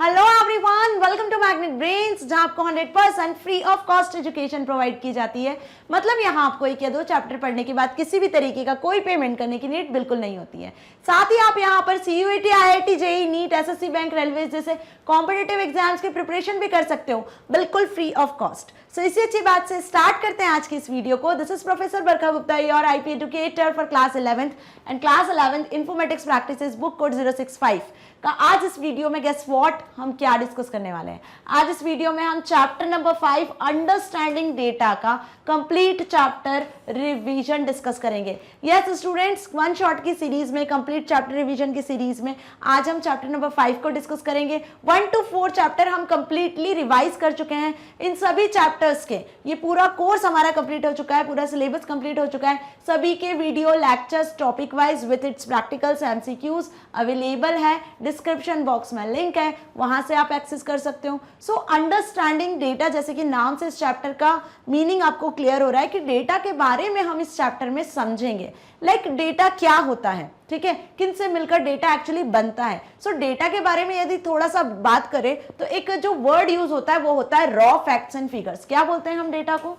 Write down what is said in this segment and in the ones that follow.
Hello everyone, welcome to Magnet Brains, जहां आपको 100% free of cost education provide की जाती है। मतलब यहाँ आपको एक या दो चैप्टर पढ़ने के बाद किसी भी तरीके का कोई पेमेंट करने की नीड बिल्कुल नहीं होती है। साथ ही आप यहाँ पर CUET, IIT, JEE, NEET, SSC, bank, railway जैसे कॉम्पिटिटिव एग्जाम्स की प्रिपरेशन भी कर सकते हो बिल्कुल फ्री ऑफ कॉस्ट। सो इसी अच्छी बात से स्टार्ट करते हैं आज की इस वीडियो को। This is professor Barkha Gupta, your IP educator for class 11th and class 11th informatics practices, book code 065 का। आज इस वीडियो में गेस व्हाट हम क्या डिस्कस करने वाले हैं। आज इस वीडियो में हम चैप्टर नंबर 5 अंडरस्टैंडिंग डेटा का कंप्लीट चैप्टर रिवीजन डिस्कस करेंगे। यस स्टूडेंट्स, वन शॉट की सीरीज में, कंप्लीट चैप्टर रिवीजन की सीरीज में आज हम चैप्टर नंबर 5 को डिस्कस करेंगे। 1 to 4 चैप्टर हम कंप्लीटली रिवाइज कर चुके हैं। इन सभी चैप्टर्स के ये पूरा कोर्स हमारा कंप्लीट हो चुका है, पूरा सिलेबस कंप्लीट हो चुका है। सभी के video lectures topic wise with its practicals MCQs available है। डिस्क्रिप्शन बॉक्स में लिंक है, वहां से आप एक्सेस कर सकते हो। सो अंडरस्टैंडिंग डेटा, जैसे कि नाम से इस चैप्टर का मीनिंग आपको क्लियर हो रहा है कि डेटा के बारे में हम इस चैप्टर में समझेंगे। लाइक डेटा क्या होता है, ठीक है, किन से मिलकर डेटा एक्चुअली बनता है। सो डेटा के बारे में यदि थोड़ा सा बात करें तो एक जो वर्ड यूज होता है वो होता है रॉ फैक्ट्स एंड फिगर्स। क्या बोलते हैं हम डेटा को?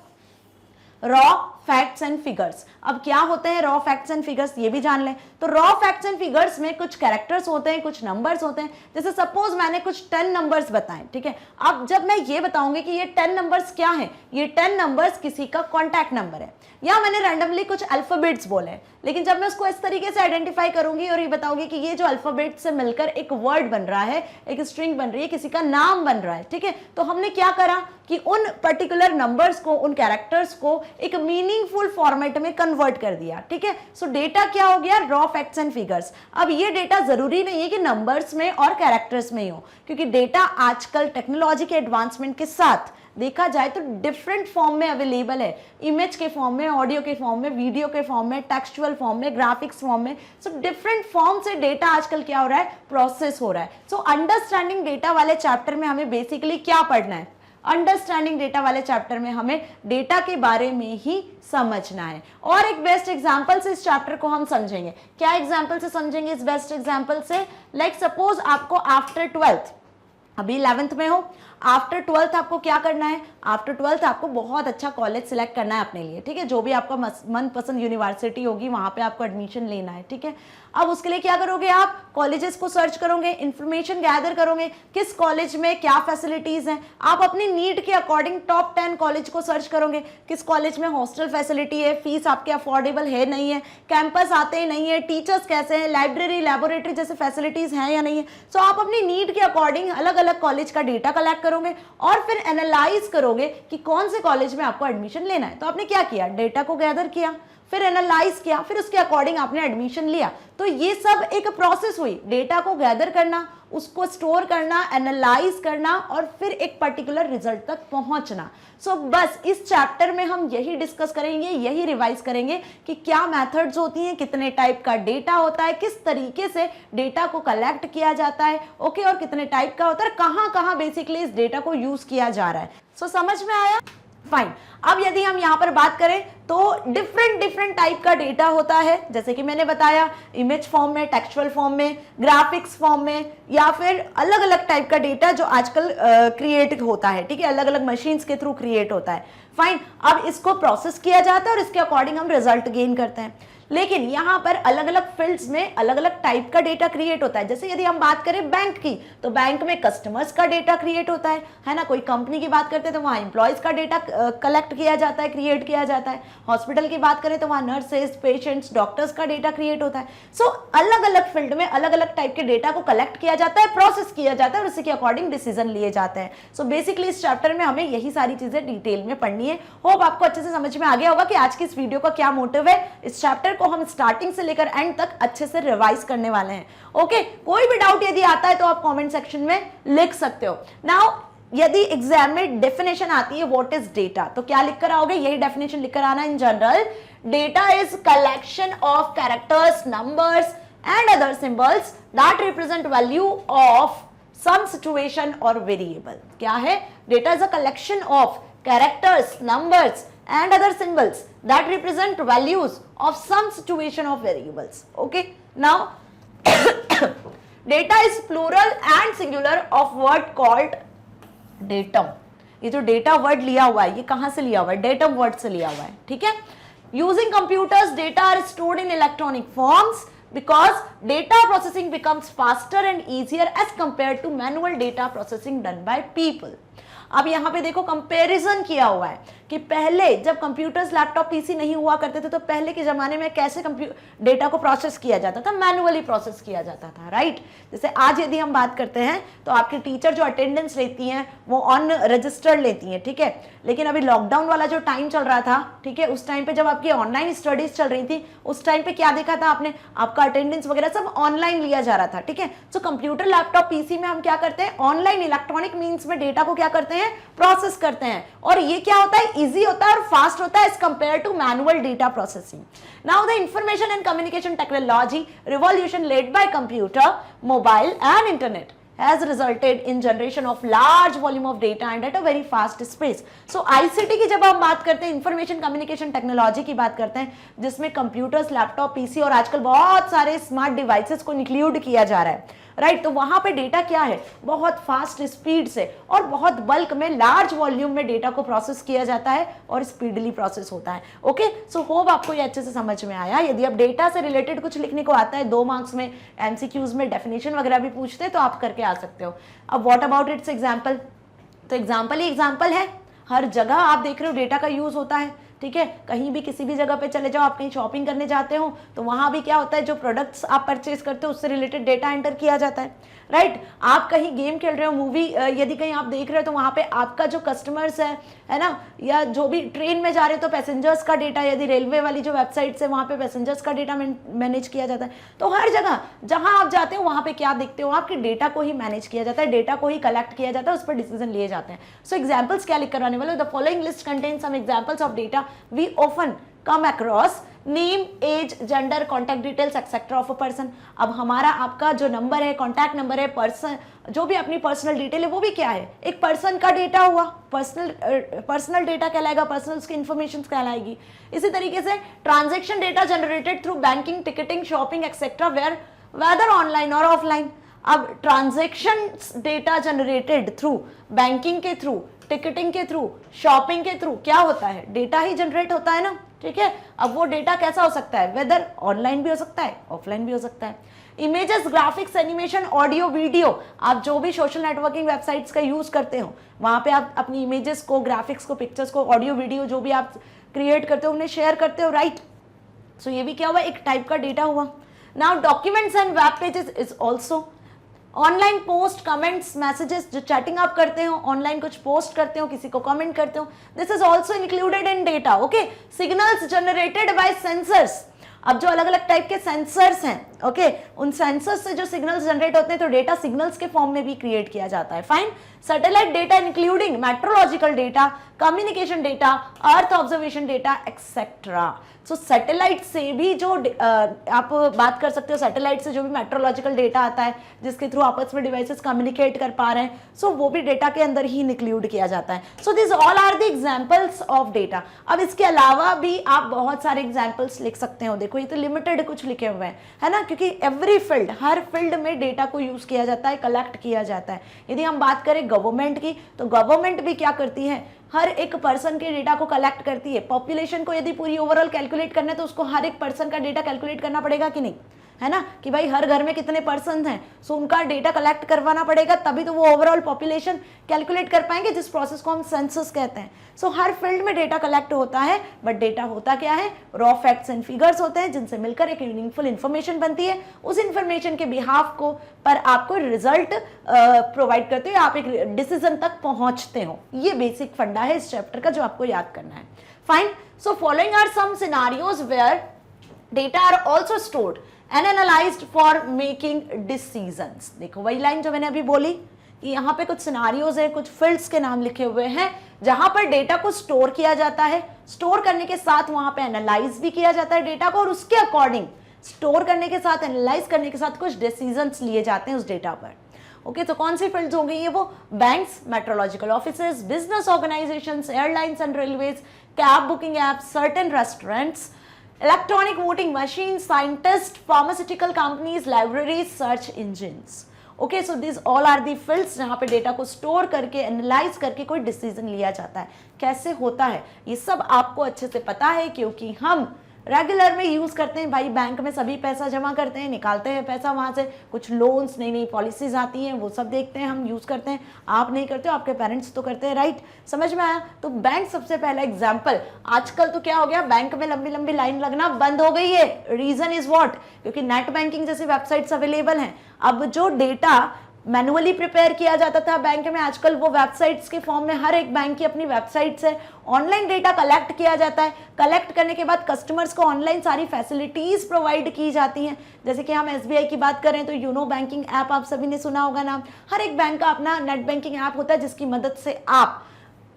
Raw facts and figures. अब क्या होते हैं रॉ फैक्ट्स एंड फिगर्स, ये भी जान लें। तो रॉ फैक्ट्स एंड फिगर्स में कुछ कैरेक्टर्स होते हैं, कुछ नंबर्स होते हैं। जैसे सपोज मैंने कुछ 10 नंबर्स बताएं, ठीक है। अब जब मैं ये बताऊंगी कि ये 10 नंबर्स क्या है, ये 10 नंबर्स किसी का कॉन्टैक्ट नंबर है, या मैंने रैंडमली कुछ अल्फाबेट्स बोले, लेकिन जब मैं उसको इस तरीके से आइडेंटिफाई करूंगी और ये बताऊंगी कि ये जो अल्फाबेट से मिलकर एक वर्ड बन रहा है, एक स्ट्रिंग बन रही है, किसी का नाम बन रहा है, ठीक है। तो हमने क्या करा कि उन पर्टिकुलर नंबर्स को, उन कैरेक्टर्स को एक मीनिंगफुल फॉर्मेट में कन्वर्ट कर दिया, ठीक है। सो डेटा क्या हो गया? Raw facts and figures. अब ये डेटा जरूरी नहीं है कि नंबर्स में और कैरेक्टर्स में ही हो, क्योंकि डेटा आजकल टेक्नोलॉजी के एडवांसमेंट के साथ देखा जाए तो डिफरेंट फॉर्म में अवेलेबल है। इमेज के फॉर्म में, ऑडियो के फॉर्म में, वीडियो के फॉर्म में, टेक्सचुअल फॉर्म में, ग्राफिक्स फॉर्म में। सो डिफरेंट फॉर्म से डेटा आजकल क्या हो रहा है? प्रोसेस हो रहा है। सो अंडरस्टैंडिंग डेटा वाले चैप्टर में हमें बेसिकली क्या पढ़ना है? अंडरस्टैंडिंग डेटा वाले चैप्टर में हमें डेटा के बारे में ही समझना है। और एक बेस्ट एग्जांपल से इस चैप्टर को हम समझेंगे। क्या एग्जांपल से समझेंगे इस बेस्ट एग्जांपल से? लाइक सपोज आपको आफ्टर 12th, अभी 11th में हो, आफ्टर 12th आपको क्या करना है? आफ्टर 12th आपको बहुत अच्छा कॉलेज सिलेक्ट करना है अपने लिए, ठीक है। जो भी आपका मनपसंद यूनिवर्सिटी होगी वहां पे आपको एडमिशन लेना है, ठीक है। अब उसके लिए क्या करोगे? आप कॉलेजेस को सर्च करोगे, इंफॉर्मेशन गैदर करोगे, किस कॉलेज में क्या फैसिलिटीज हैं। आप अपनी नीड के अकॉर्डिंग टॉप 10 कॉलेज को सर्च करोगे, किस कॉलेज में हॉस्टल फैसिलिटी है, फीस आपके अफोर्डेबल है नहीं है, कैंपस आते हैं नहीं है, टीचर्स कैसे हैं, लाइब्रेरी, लैबोरेटरी जैसे फैसिलिटीज हैं या नहीं है। सो आप अपनी नीड के अकॉर्डिंग अलग अलग कॉलेज का डेटा कलेक्ट करोगे और फिर एनालाइज करोगे कि कौन से कॉलेज में आपको एडमिशन लेना है। तो आपने क्या किया? डेटा को गैदर किया, फिर एनालाइज किया, फिर उसके अकॉर्डिंग आपने एडमिशन लिया। तो ये सब एक प्रोसेस हुई, डेटा को गैदर करना, उसको स्टोर करना, एनालाइज करना और फिर एक पर्टिकुलर रिजल्ट तक पहुंचना। सो बस इस चैप्टर में हम यही डिस्कस करेंगे, यही रिवाइज करेंगे कि क्या मेथड्स होती हैं, कितने टाइप का डेटा होता है, किस तरीके से डेटा को कलेक्ट किया जाता है, ओके, और कितने टाइप का होता है, कहां कहां बेसिकली इस डेटा को यूज किया जा रहा है। सो समझ में आया? फाइन। अब यदि हम यहां पर बात करें तो डिफरेंट टाइप का डेटा होता है, जैसे कि मैंने बताया, इमेज फॉर्म में, टेक्सचुअल फॉर्म में, ग्राफिक्स फॉर्म में, या फिर अलग अलग टाइप का डेटा जो आजकल क्रिएट होता है, ठीक है, अलग अलग मशीन्स के थ्रू क्रिएट होता है। फाइन। अब इसको प्रोसेस किया जाता है और इसके अकॉर्डिंग हम रिजल्ट गेन करते हैं। लेकिन यहां पर अलग अलग फील्ड्स में अलग अलग टाइप का डेटा क्रिएट होता है। जैसे यदि हम बात करें बैंक की, तो बैंक में कस्टमर्स का डेटा क्रिएट होता है ना। कोई कंपनी की बात करते हैं तो वहां एम्प्लॉयज का डेटा कलेक्ट किया जाता है, क्रिएट किया जाता है। हॉस्पिटल की बात करें तो वहां नर्सेज, पेशेंट्स, डॉक्टर्स का डेटा क्रिएट होता है। सो अलग अलग फील्ड में अलग अलग टाइप के डेटा को कलेक्ट किया जाता है, प्रोसेस किया जाता है और उसी के अकॉर्डिंग डिसीजन लिए जाते हैं। सो बेसिकली इस चैप्टर में हमें यही सारी चीजें डिटेल में पढ़नी है। होप आपको अच्छे से समझ में आ गया होगा कि आज की इस वीडियो का क्या मोटिव है। इस चैप्टर को हम स्टार्टिंग से लेकर एंड तक अच्छे से रिवाइज करने वाले हैं, ओके। कोई भी डाउट यदि आता है तो आप कमेंट सेक्शन में लिख सकते हो। नाउ यदि एग्जाम में डेफिनेशन आती है व्हाट इज डेटा, तो क्या लिखकर आओगे? यही डेफिनेशन लिखकर आना। In general, data is collection of characters, numbers and other symbols that represent value of some situation और वेरिएबल। क्या है? Data is a collection of characters, numbers and other symbols that represent values of some situation of variables. Okay, now data is plural and singular of word called datum. ये जो data word लिया हुआ है ये कहां से लिया हुआ है? डेटम वर्ड से लिया हुआ है, ठीक है। Using computers data are stored in electronic forms because data processing becomes faster and easier as compared to manual data processing done by people। अब यहां पे देखो कंपैरिजन किया हुआ है कि पहले जब कंप्यूटर्स लैपटॉप पीसी नहीं हुआ करते थे तो पहले के जमाने में कैसे डेटा को प्रोसेस किया जाता था, मैनुअली प्रोसेस किया जाता था, राइट। जैसे आज यदि हम बात करते हैं तो आपकी टीचर जो अटेंडेंस लेती हैं वो ऑन रजिस्टर्ड लेती हैं, ठीक है। लेकिन अभी लॉकडाउन वाला जो टाइम चल रहा था, ठीक है, उस टाइम पे जब आपकी ऑनलाइन स्टडीज चल रही थी उस टाइम पे क्या देखा था आपने? आपका अटेंडेंस वगैरह सब ऑनलाइन लिया जा रहा था, ठीक है। सो कंप्यूटर लैपटॉप पीसी में हम क्या करते हैं? ऑनलाइन इलेक्ट्रॉनिक मीन्स में डेटा को क्या करते हैं? प्रोसेस करते हैं। और ये क्या होता है? इजी होता है और फास्ट होता है as compare to manual data processing. Now the information and communication technology revolution led by computer, mobile and internet has resulted in generation of large volume of data and at a very fast space। So ICT की जब हम बात करते हैं, information communication technology की बात करते हैं, जिसमें कंप्यूटर्स, लैपटॉप, पीसी और आजकल बहुत सारे स्मार्ट डिवाइसेस को इंक्लूड किया जा रहा है, राइट। तो वहां पे डेटा क्या है? बहुत फास्ट स्पीड से और बहुत बल्क में, लार्ज वॉल्यूम में डेटा को प्रोसेस किया जाता है और स्पीडली प्रोसेस होता है। ओके, सो होप आपको ये अच्छे से समझ में आया। यदि आप डेटा से रिलेटेड कुछ लिखने को आता है 2 मार्क्स में, एमसीक्यूज में डेफिनेशन वगैरह भी पूछते हैं तो आप करके आ सकते हो। अब व्हाट अबाउट इट्स एग्जाम्पल? तो एग्जाम्पल ही एग्जाम्पल है, हर जगह आप देख रहे हो डेटा का यूज होता है, ठीक है। कहीं भी किसी भी जगह पे चले जाओ, आप कहीं शॉपिंग करने जाते हो तो वहां भी क्या होता है? जो प्रोडक्ट्स आप परचेज करते हो उससे रिलेटेड डेटा एंटर किया जाता है, राइट। आप कहीं गेम खेल रहे हो, मूवी यदि कहीं आप देख रहे हो तो वहां पे आपका जो कस्टमर्स है ना, या जो भी ट्रेन में जा रहे हो तो पैसेंजर्स का डेटा, यदि रेलवे वाली जो वेबसाइट्स है वहां पे पैसेंजर्स का डेटा मैनेज किया जाता है। तो हर जगह जहां आप जाते हो वहां पे क्या देखते हो? आपके डेटा को ही मैनेज किया जाता है, डेटा को ही कलेक्ट किया जाता है, उस पर डिसीजन लिए जाते हैं। सो एग्जाम्पल्स क्या लिख कर आने वाले? The following list contain some examples of data we often come across, name, age, gender, contact details etc of a person। अब हमारा आपका जो नंबर है, कॉन्टैक्ट नंबर है, पर्सन, जो भी अपनी पर्सनल डिटेल है वो भी क्या है? एक पर्सन का डेटा हुआ, पर्सनल डेटा कहलाएगा, पर्सनल की इंफॉर्मेशन कहलाएगी। इसी तरीके से transaction data generated through banking, ticketing, shopping etcetera weather online और ऑफलाइन। अब transaction data generated through banking के थ्रू, टिकटिंग के थ्रू, शॉपिंग के थ्रू क्या होता है? डेटा ही जनरेट होता है ना, ठीक है। अब वो डेटा कैसा हो सकता है? वेदर ऑनलाइन भी हो सकता है, ऑफलाइन भी हो सकता है। Images, graphics, animation, audio, video, आप जो भी सोशल नेटवर्किंग वेबसाइट्स का यूज करते हो वहां पे आप अपनी इमेजेस को, ग्राफिक्स को, पिक्चर्स को, ऑडियो, वीडियो जो भी आप क्रिएट करते हो उन्हें शेयर करते हो, राइट। सो ये भी क्या हुआ? एक टाइप का डेटा हुआ। Now documents and web pages is also online post, comments, messages, जो चैटिंग आप करते हो, ऑनलाइन कुछ पोस्ट करते हो, किसी को कमेंट करते हो, this is also included in data. Okay, signals generated by sensors. अब जो अलग अलग टाइप के सेंसर्स हैं, ओके, उन सेंसर्स से जो सिग्नल्स जनरेट होते हैं तो डेटा सिग्नल्स के फॉर्म में भी क्रिएट किया जाता है। Fine. Satellite data including meteorological data, communication data, earth observation data etcetera. So satellite से भी जो आप बात कर सकते हो, सैटेलाइट से जो भी मेट्रोलॉजिकल डेटा आता है जिसके थ्रू आपस में डिवाइसेस कम्युनिकेट कर पा रहे हैं, सो वो भी डेटा के अंदर ही इंक्लूड किया जाता है। So this all are the examples of data. अब इसके अलावा भी आप बहुत सारे एग्जांपल्स लिख सकते हो। देखो ये तो लिमिटेड कुछ लिखे हुए हैं, है ना, क्योंकि एवरी फील्ड, हर फील्ड में डेटा को यूज किया जाता है, कलेक्ट किया जाता है। यदि हम बात करें गवर्नमेंट की तो गवर्नमेंट भी क्या करती है? हर एक पर्सन के डेटा को कलेक्ट करती है। पॉपुलेशन को यदि पूरी ओवरऑल कैलकुलेट करना है तो उसको हर एक पर्सन का डेटा कैलकुलेट करना पड़ेगा कि नहीं, है ना, कि भाई हर घर में कितने पर्सन हैं, सो उनका डेटा कलेक्ट करवाना पड़ेगा, तभी तो वो ओवरऑल पॉपुलेशन कैलकुलेट कर पाएंगे, जिस प्रोसेस को हम सेंसस कहते हैं। सो हर फील्ड में डेटा कलेक्ट होता है, बट डेटा होता क्या है? रॉ फैक्ट्स एंड फिगर्स होते हैं जिनसे मिलकर एक मीनिंगफुल इंफॉर्मेशन बनती है। उस इंफॉर्मेशन के बिहाफ को पर आपको रिजल्ट प्रोवाइड करते हो, आप एक डिसीजन तक पहुंचते हो। ये बेसिक फंडा है इस चैप्टर का जो आपको याद करना है। Fine. So following are some scenarios where data are also stored and analyzed for making decisions। देखो वही लाइन जो मैंने अभी बोली कि यहाँ पे कुछ सिनारियोज है, कुछ फील्ड्स के नाम लिखे हुए हैं जहां पर डेटा को स्टोर किया जाता है। स्टोर करने के साथ वहां पे एनालाइज भी किया जाता है डेटा को, और उसके अकॉर्डिंग स्टोर करने के साथ, एनालाइज करने के साथ कुछ डिसीजंस लिए जाते हैं उस डेटा पर। ओके, तो कौन सी फील्ड्स हो गई है वो? Banks, metrological offices, business organisations, airlines and railways, cab booking apps, certain restaurants, electronic voting machine, scientist, pharmaceutical companies, libraries, search engines. Okay, so this all are the fields जहां पे data को store करके analyse करके कोई decision लिया जाता है। कैसे होता है ये सब आपको अच्छे से पता है, क्योंकि हम रेगुलर में यूज करते हैं भाई। बैंक में सभी पैसा जमा करते हैं, निकालते हैं पैसा वहां से, कुछ लोन्स, नई नई पॉलिसीज आती हैं, वो सब देखते हैं, हम यूज करते हैं। आप नहीं करते हो, आपके पेरेंट्स तो करते हैं, राइट? समझ में आया? तो बैंक सबसे पहला एग्जाम्पल। आजकल तो क्या हो गया, बैंक में लंबी लंबी लाइन लगना बंद हो गई है। Reason is what? क्योंकि नेट बैंकिंग जैसी वेबसाइट्स अवेलेबल हैं। अब जो डेटा मैनुअली प्रिपेयर किया जाता था बैंक में, आजकल वो वेबसाइट्स के फॉर्म में, हर एक बैंक की अपनी वेबसाइट्स है, ऑनलाइन डेटा कलेक्ट किया जाता है। कलेक्ट करने के बाद कस्टमर्स को ऑनलाइन सारी फैसिलिटीज प्रोवाइड की जाती हैं। जैसे कि हम एसबीआई की बात करें तो यूनो बैंकिंग ऐप आप सभी ने सुना होगा नाम। हर एक बैंक का अपना नेट बैंकिंग ऐप होता है, जिसकी मदद से आप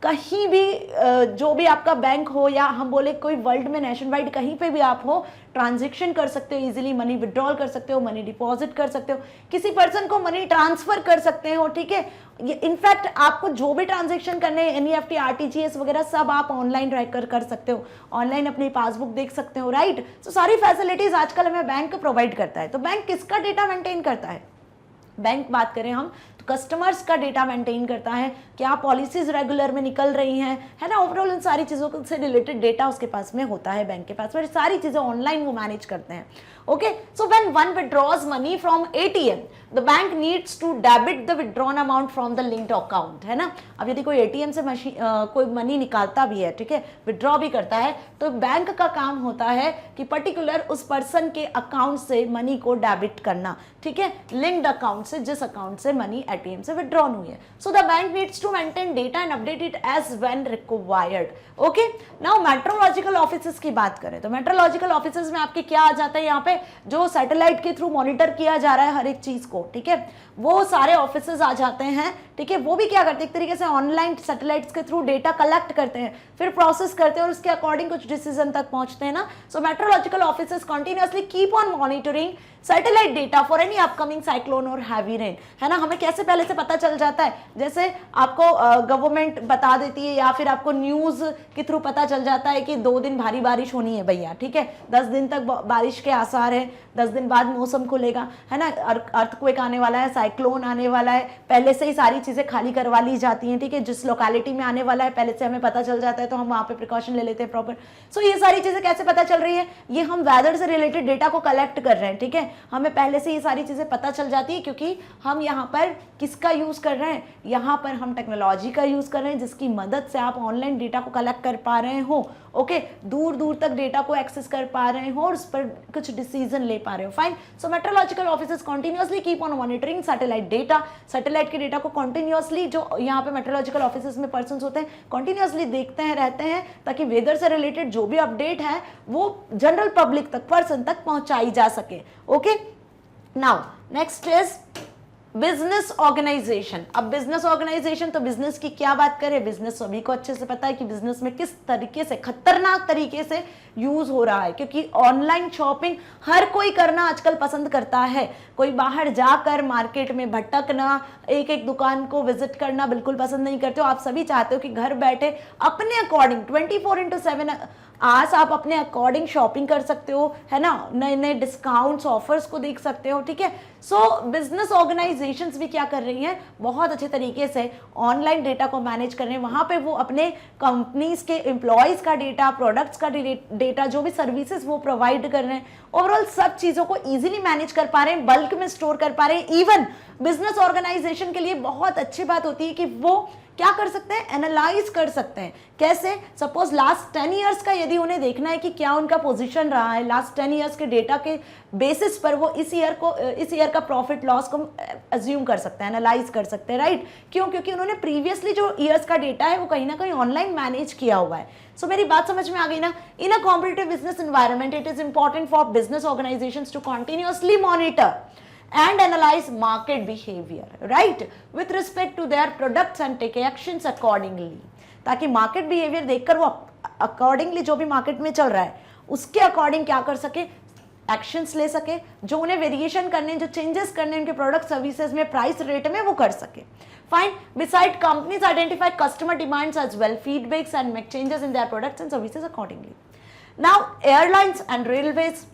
कहीं भी जो भी आपका बैंक हो, या हम बोले कोई वर्ल्ड में नेशन वाइड कहीं पे भी आप हो, ट्रांजैक्शन कर सकते हो, इजीली मनी विड्रॉल कर सकते हो, मनी डिपॉजिट कर सकते हो, किसी पर्सन को मनी ट्रांसफर कर सकते हो, ठीक है? इनफैक्ट आपको जो भी ट्रांजैक्शन करने, एनईएफटी, आरटीजीएस वगैरह सब आप ऑनलाइन रहकर कर सकते हो, ऑनलाइन अपनी पासबुक देख सकते हो, राइट? तो सारी फैसिलिटीज आजकल हमें बैंक प्रोवाइड करता है। तो बैंक किसका डेटा मेंटेन करता है? बैंक बात करें हम तो कस्टमर्स का डेटा मेंटेन करता है, क्या पॉलिसीज रेगुलर में निकल रही हैं, है ना? ओवरऑल इन सारी चीज़ों से रिलेटेड डेटा उसके पास में होता है, बैंक के पास में। सारी चीज़ें ऑनलाइन वो मैनेज करते हैं। Okay, so when one withdraws money from ATM, the bank needs to debit the withdrawn amount from the linked account, है ना? अब यदि कोई एटीएम से कोई मनी निकालता भी है, ठीक है, विड्रॉ भी करता है, तो बैंक का काम होता है कि पर्टिकुलर उस पर्सन के अकाउंट से मनी को डेबिट करना, ठीक है, लिंक्ड अकाउंट से, जिस अकाउंट से मनी एटीएम से विड्रॉन हुई है। So the bank needs to maintain data and update it as when required. Okay, now metrological offices की बात करें तो मेट्रोलॉजिकल ऑफिसेस में आपके क्या आ जाता है, यहाँ पे जो सैटेलाइट के थ्रू मॉनिटर किया जा रहा है हर एक चीज को, ठीक है, वो सारे ऑफिसेस आ जाते हैं, ठीक है? वो भी क्या करते हैं, एक तरीके से ऑनलाइन सैटेलाइट्स के थ्रू डेटा कलेक्ट करते हैं, फिर प्रोसेस करते हैं और उसके अकॉर्डिंग कुछ डिसीजन तक पहुंचते हैं ना। So meteorological offices continuously keep on monitoring satellite data for any upcoming cyclone और हैवी रेन, है ना? हमें कैसे पहले से पता चल जाता है, जैसे आपको गवर्नमेंट बता देती है, या फिर आपको न्यूज के थ्रू पता चल जाता है कि 2 दिन भारी बारिश होनी है भैया, ठीक है, 10 दिन तक बारिश के आसार है, 10 दिन बाद मौसम खुलेगा, है ना? अर्थक्वेक आने वाला है, साइक्लोन आने वाला है, पहले से ही सारी चीजें खाली करवा ली जाती हैं, ठीक है? जिस लोकेलिटी में आने वाला है पहले से हमें पता चल जाता है, तो हम वहां पे प्रिकॉशन ले लेते हैं प्रॉपर। सो ये सारी चीजें कैसे पता चल रही है, ये हम वेदर से रिलेटेड डेटा को कलेक्ट कर रहे हैं, ठीक है? हमें पहले से ये सारी चीजें पता चल जाती है, क्योंकि हम यहाँ पर किसका यूज कर रहे हैं, यहाँ पर हम टेक्नोलॉजी का यूज कर रहे हैं, जिसकी मदद से आप ऑनलाइन डेटा को कलेक्ट कर पा रहे हो, ओके, दूर दूर तक डेटा को एक्सेस कर पा रहे हो और उस पर कुछ डिसीजन ले पा रहे हो। Fine, so meteorological offices continuously keep on monitoring satellite data, satellite के डेटा को कंटिन्यूअसली, जो यहाँ पे मेट्रोलॉजिकल ऑफिसेस में पर्सन्स होते हैं, कंटिन्यूअसली देखते हैं, रहते हैं, ताकि वेदर से रिलेटेड जो भी अपडेट है वो जनरल पब्लिक तक, पर्सन तक पहुंचाई जा सके। Okay, now next is business organisation. अब बिजनेस ऑर्गेनाइजेशन, तो बिजनेस की क्या बात करें, बिजनेस सभी को अच्छे से पता है कि बिजनेस में किस तरीके से, खतरनाक तरीके से यूज हो रहा है, क्योंकि ऑनलाइन शॉपिंग हर कोई करना आजकल पसंद करता है। कोई बाहर जाकर मार्केट में भटकना, एक एक दुकान को विजिट करना बिल्कुल पसंद नहीं करते हो। आप सभी चाहते हो कि घर बैठे अपने अकॉर्डिंग 24/7 आज आप अपने अकॉर्डिंग शॉपिंग कर सकते हो, है ना? नए नए डिस्काउंट्स, ऑफर्स को देख सकते हो, ठीक है? सो बिजनेस ऑर्गेनाइजेशंस भी क्या कर रही हैं, बहुत अच्छे तरीके से ऑनलाइन डेटा को मैनेज कर रहे हैं। वहां पे वो अपने कंपनीज के एम्प्लॉयज का डेटा, प्रोडक्ट्स का डेटा, जो भी सर्विसेज वो प्रोवाइड कर रहे हैं, ओवरऑल सब चीजों को इजीली मैनेज कर पा रहे हैं, बल्क में स्टोर कर पा रहे हैं। इवन बिजनेस ऑर्गेनाइजेशन के लिए बहुत अच्छी बात होती है कि वो क्या कर सकते हैं, एनालाइज कर सकते हैं। कैसे? सपोज लास्ट 10 ईयर्स का यदि उन्हें देखना है कि क्या उनका पोजीशन रहा है, लास्ट 10 ईयर्स के डेटा के बेसिस पर वो इस ईयर का प्रॉफिट लॉस को अज्यूम कर सकते हैं, एनालाइज कर सकते हैं, राइट? क्यों? क्योंकि उन्होंने प्रीवियसली जो ईयर्स का डेटा है वो कहीं ना कहीं ऑनलाइन मैनेज किया हुआ है। सो मेरी बात समझ में आ गई ना? In a competitive business environment it is important for business organisations to continuously monitor and analyze market behavior, right, with respect to their products and take actions accordingly, ताकि मार्केट बिहेवियर देखकर वो अकॉर्डिंगली, जो भी market में चल रहा है उसके अकॉर्डिंग क्या कर सके, एक्शंस ले सके, जो उन्हें वेरिएशन करने, जो चेंजेस करने उनके प्रोडक्ट सर्विसेज में, प्राइस रेट में, वो कर सके। Fine, beside companies identify customer demands as well, feedbacks and make changes in their products and services accordingly. Now airlines and railways,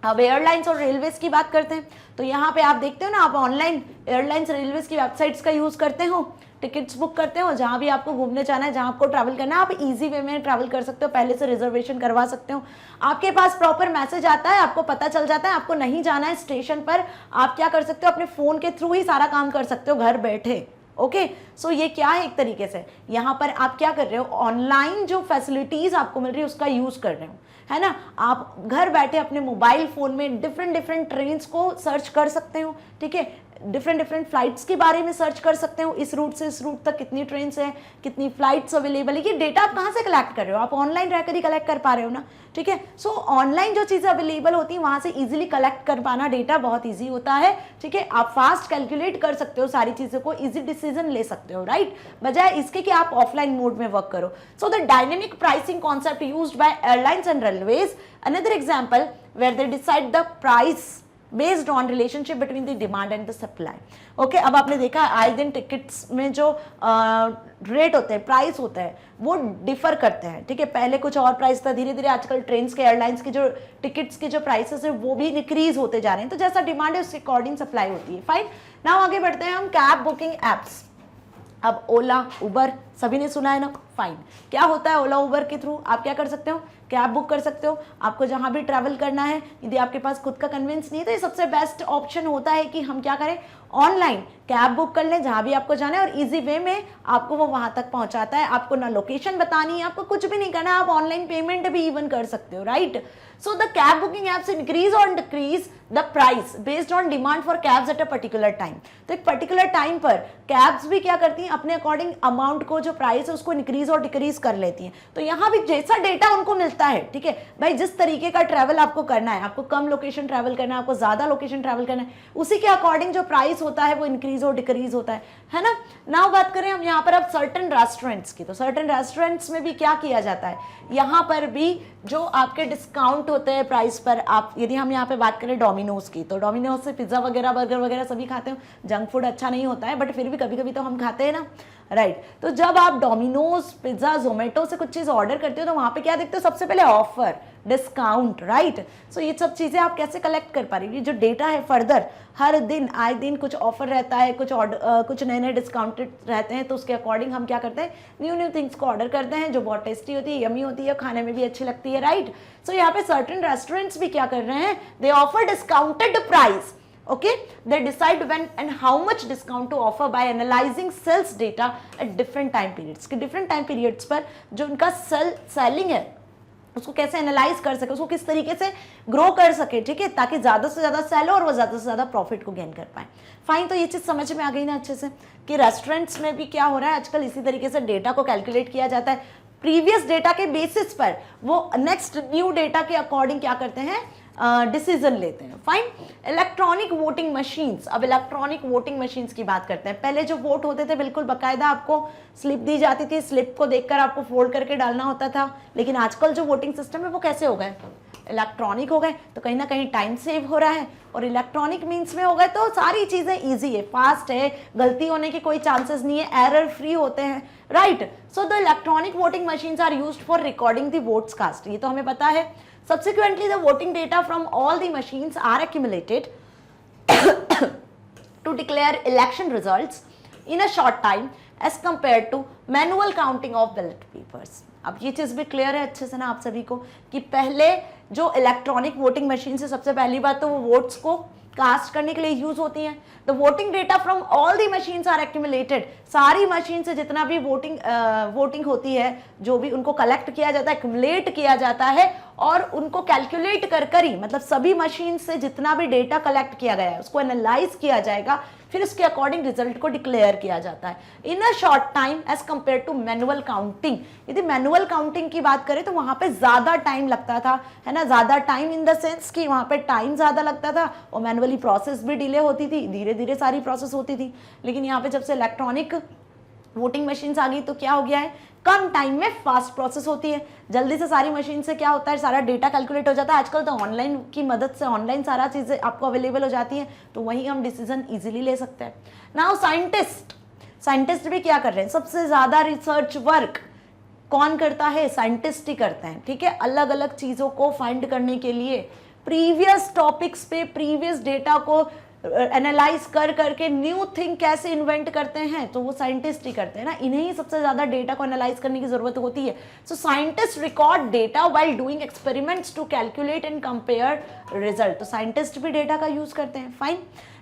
अब एयरलाइंस और रेलवेज की बात करते हैं। तो यहाँ पे आप देखते हो ना, आप ऑनलाइन एयरलाइंस रेलवेज की वेबसाइट्स का यूज करते हो, टिकट्स बुक करते हो, जहाँ भी आपको घूमने जाना है, जहाँ आपको ट्रैवल करना है, आप इजी वे में ट्रैवल कर सकते हो, पहले से रिजर्वेशन करवा सकते हो, आपके पास प्रॉपर मैसेज आता है, आपको पता चल जाता है, आपको नहीं जाना है स्टेशन पर, आप क्या कर सकते हो, अपने फोन के थ्रू ही सारा काम कर सकते हो घर बैठे। ओके, सो ये क्या है, एक तरीके से यहाँ पर आप क्या कर रहे हो, ऑनलाइन जो फैसिलिटीज आपको मिल रही है उसका यूज कर रहे हो, है ना। आप घर बैठे अपने मोबाइल फोन में डिफरेंट डिफरेंट ट्रेन्स को सर्च कर सकते हो, ठीक है, डिफरेंट डिफरेंट फ्लाइट्स के बारे में सर्च कर सकते हो, इस रूट से इस रूट तक कितनी ट्रेन है, कितनी फ्लाइट्स अवेलेबल है। ये डेटा आप कहाँ से कलेक्ट कर रहे हो, आप ऑनलाइन रहकर ही कलेक्ट कर पा रहे हो ना, ठीक है। सो ऑनलाइन जो चीज़ें अवेलेबल होती हैं वहाँ से इजीली कलेक्ट कर पाना डेटा बहुत ईजी होता है, ठीक है। आप फास्ट कैलकुलेट कर सकते हो सारी चीज़ों को, ईजी डिसीजन ले सकते हो, राइट, बजाय इसके कि आप ऑफलाइन मोड में वर्क करो। So the dynamic pricing concept used by airlines and railways, another example where they decide the price based on relationship between the demand and the supply. Okay, अब आपने देखा आए दिन टिकट्स में जो rate होते हैं, प्राइस होता है, वो डिफर करते हैं, ठीक है। पहले कुछ और प्राइस था, धीरे धीरे आजकल ट्रेन्स के, एयरलाइंस की जो टिकट्स के जो प्राइसेस है वो भी इंक्रीज होते जा रहे हैं, तो जैसा डिमांड है उसके अकॉर्डिंग सप्लाई होती है। फाइन, नाउ आगे बढ़ते हैं हम कैब बुकिंग एप्स। अब ओला, उबर सभी ने सुना है ना, फाइन। क्या होता है ओला उबर के थ्रू आप क्या कर सकते हो, कैब बुक कर सकते हो, आपको जहां भी ट्रैवल करना है, यदि आपके पास खुद का कन्वेंस नहीं है तो ये सबसे बेस्ट ऑप्शन होता है कि हम क्या करें, ऑनलाइन कैब बुक कर लें जहां भी आपको जाना है और इजी वे में आपको वो वहां तक पहुंचाता है। आपको ना लोकेशन बतानी है, आपको कुछ भी नहीं करना, आप ऑनलाइन पेमेंट भी इवन कर सकते हो, right. So the cab booking apps increase और decrease the price based on demand for cabs at a particular time. तो एक पर्टिकुलर टाइम पर कैब्स भी क्या करती हैं, अपने अकॉर्डिंग अमाउंट को, जो प्राइस है उसको इंक्रीज और डिक्रीज कर लेती हैं। तो यहाँ भी जैसा डेटा उनको मिलता है, ठीक है भाई, जिस तरीके का ट्रैवल आपको करना है, आपको कम लोकेशन ट्रैवल करना है, आपको ज्यादा लोकेशन ट्रैवल करना है, उसी के अकॉर्डिंग जो प्राइस होता है वो इंक्रीज और डिक्रीज होता है ना। नाउ बात करें हम यहाँ पर अब सर्टेन रेस्टोरेंट्स की, तो सर्टेन रेस्टोरेंट्स में भी क्या किया जाता है, यहाँ पर भी जो आपके डिस्काउंट होते हैं प्राइस पर, आप यदि हम यहाँ पे बात करें डोमिनोज की, तो डोमिनोज से पिज्जा वगैरह, बर्गर वगैरह सभी खाते हो, जंक फूड अच्छा नहीं होता है बट फिर भी कभी कभी तो हम खाते हैं ना, राइट। तो जब आप डोमिनोज, पिज्जा, जोमेटो से कुछ चीज ऑर्डर करते हो तो वहां पे क्या देखते हो, सबसे पहले ऑफर, डिस्काउंट, राइट। सो ये सब चीजें आप कैसे कलेक्ट कर पा रही हो, ये जो डेटा है फर्दर हर दिन आए दिन कुछ ऑफर रहता है, कुछ नए नए डिस्काउंटेड रहते हैं, तो उसके अकॉर्डिंग हम क्या करते हैं, न्यू न्यू थिंग्स को ऑर्डर करते हैं जो बहुत टेस्टी होती है, यमी होती है, खाने में भी अच्छी लगती है, राइट। सो यहाँ पे सर्टेन रेस्टोरेंट्स भी क्या कर रहे हैं, दे offer discounted price. Okay, they decide when and how much discount to offer by analyzing sales data at different time periods. कि different time periods पर जो उनका सेलिंग है उसको कैसे एनालाइज कर सके, उसको किस तरीके से ग्रो कर सके, ठीक है, ताकि ज्यादा से ज्यादा सेल हो और वो ज्यादा से ज्यादा प्रॉफिट को गेन कर पाए। फाइन, तो ये चीज समझ में आ गई ना अच्छे से कि रेस्टोरेंट्स में भी क्या हो रहा है आजकल, इसी तरीके से डेटा को कैलकुलेट किया जाता है, प्रीवियस डेटा के बेसिस पर वो नेक्स्ट न्यू डेटा के अकॉर्डिंग क्या करते हैं, डिसीजन लेते हैं। Fine, electronic voting machines. अब इलेक्ट्रॉनिक वोटिंग मशीन्स की बात करते हैं। पहले जो वोट होते थे बिल्कुल बकायदा आपको स्लिप दी जाती थी, स्लिप को देखकर आपको फोल्ड करके डालना होता था, लेकिन आजकल जो वोटिंग सिस्टम है वो कैसे हो गए, इलेक्ट्रॉनिक हो गए, तो कहीं ना कहीं टाइम सेव हो रहा है, और इलेक्ट्रॉनिक मीन्स में हो गए तो सारी चीजें इजी है, फास्ट है, गलती होने की कोई चांसेस नहीं है, एरर फ्री होते हैं, right. So the electronic voting machines are used for recording the votes cast, ये तो हमें पता है। Subsequently, the voting data from all the machines are accumulated to declare election results in a short time as compared to manual counting of ballot papers. अब ये चीज भी clear है अच्छे से ना आप सभी को कि पहले जो इलेक्ट्रॉनिक वोटिंग मशीन से सबसे पहली बात तो वो वोट्स को कास्ट करने के लिए यूज होती हैं। The voting data from all the machines are accumulated, सारी मशीन से जितना भी वोटिंग होती है, जो भी उनको कलेक्ट किया जाता है, एक्यूमुलेट किया जाता है और उनको कैलकुलेट कर ही, मतलब सभी मशीन से जितना भी डेटा कलेक्ट किया गया है उसको एनालाइज किया जाएगा, फिर उसके अकॉर्डिंग रिजल्ट को डिक्लेयर किया जाता है in a short time as compare to manual counting. यदि मैनुअल काउंटिंग की बात करें तो वहां पे ज्यादा टाइम लगता था, है ना, ज्यादा टाइम इन द सेंस कि वहां पे टाइम ज्यादा लगता था और मैनुअली प्रोसेस भी डिले होती थी, धीरे धीरे सारी प्रोसेस होती थी। लेकिन यहाँ पे जब से इलेक्ट्रॉनिक वोटिंग मशीन्स आ गई तो क्या हो गया है, कम टाइम में फास्ट प्रोसेस होती है, जल्दी से सारी मशीन से क्या होता है, सारा डेटा कैलकुलेट हो जाता है। आजकल तो ऑनलाइन की मदद से ऑनलाइन सारा चीजें आपको अवेलेबल हो जाती है, तो वहीं हम डिसीजन इजीली ले सकते हैं। नाउ साइंटिस्ट भी क्या कर रहे हैं, सबसे ज्यादा रिसर्च वर्क कौन करता है? साइंटिस्ट ही करते हैं, ठीक है, अलग अलग चीज़ों को फाइंड करने के लिए, प्रीवियस टॉपिक्स पे प्रीवियस डेटा को एनालाइज कर करके न्यू थिंग कैसे इन्वेंट करते हैं, तो वो साइंटिस्ट ही करते हैं ना, इन्हें ही सबसे ज़्यादा डेटा को एनालाइज करने की ज़रूरत होती है। So scientist record data while doing experiments to calculate and compare result, तो साइंटिस्ट भी डेटा का यूज़ करते हैं। फाइन,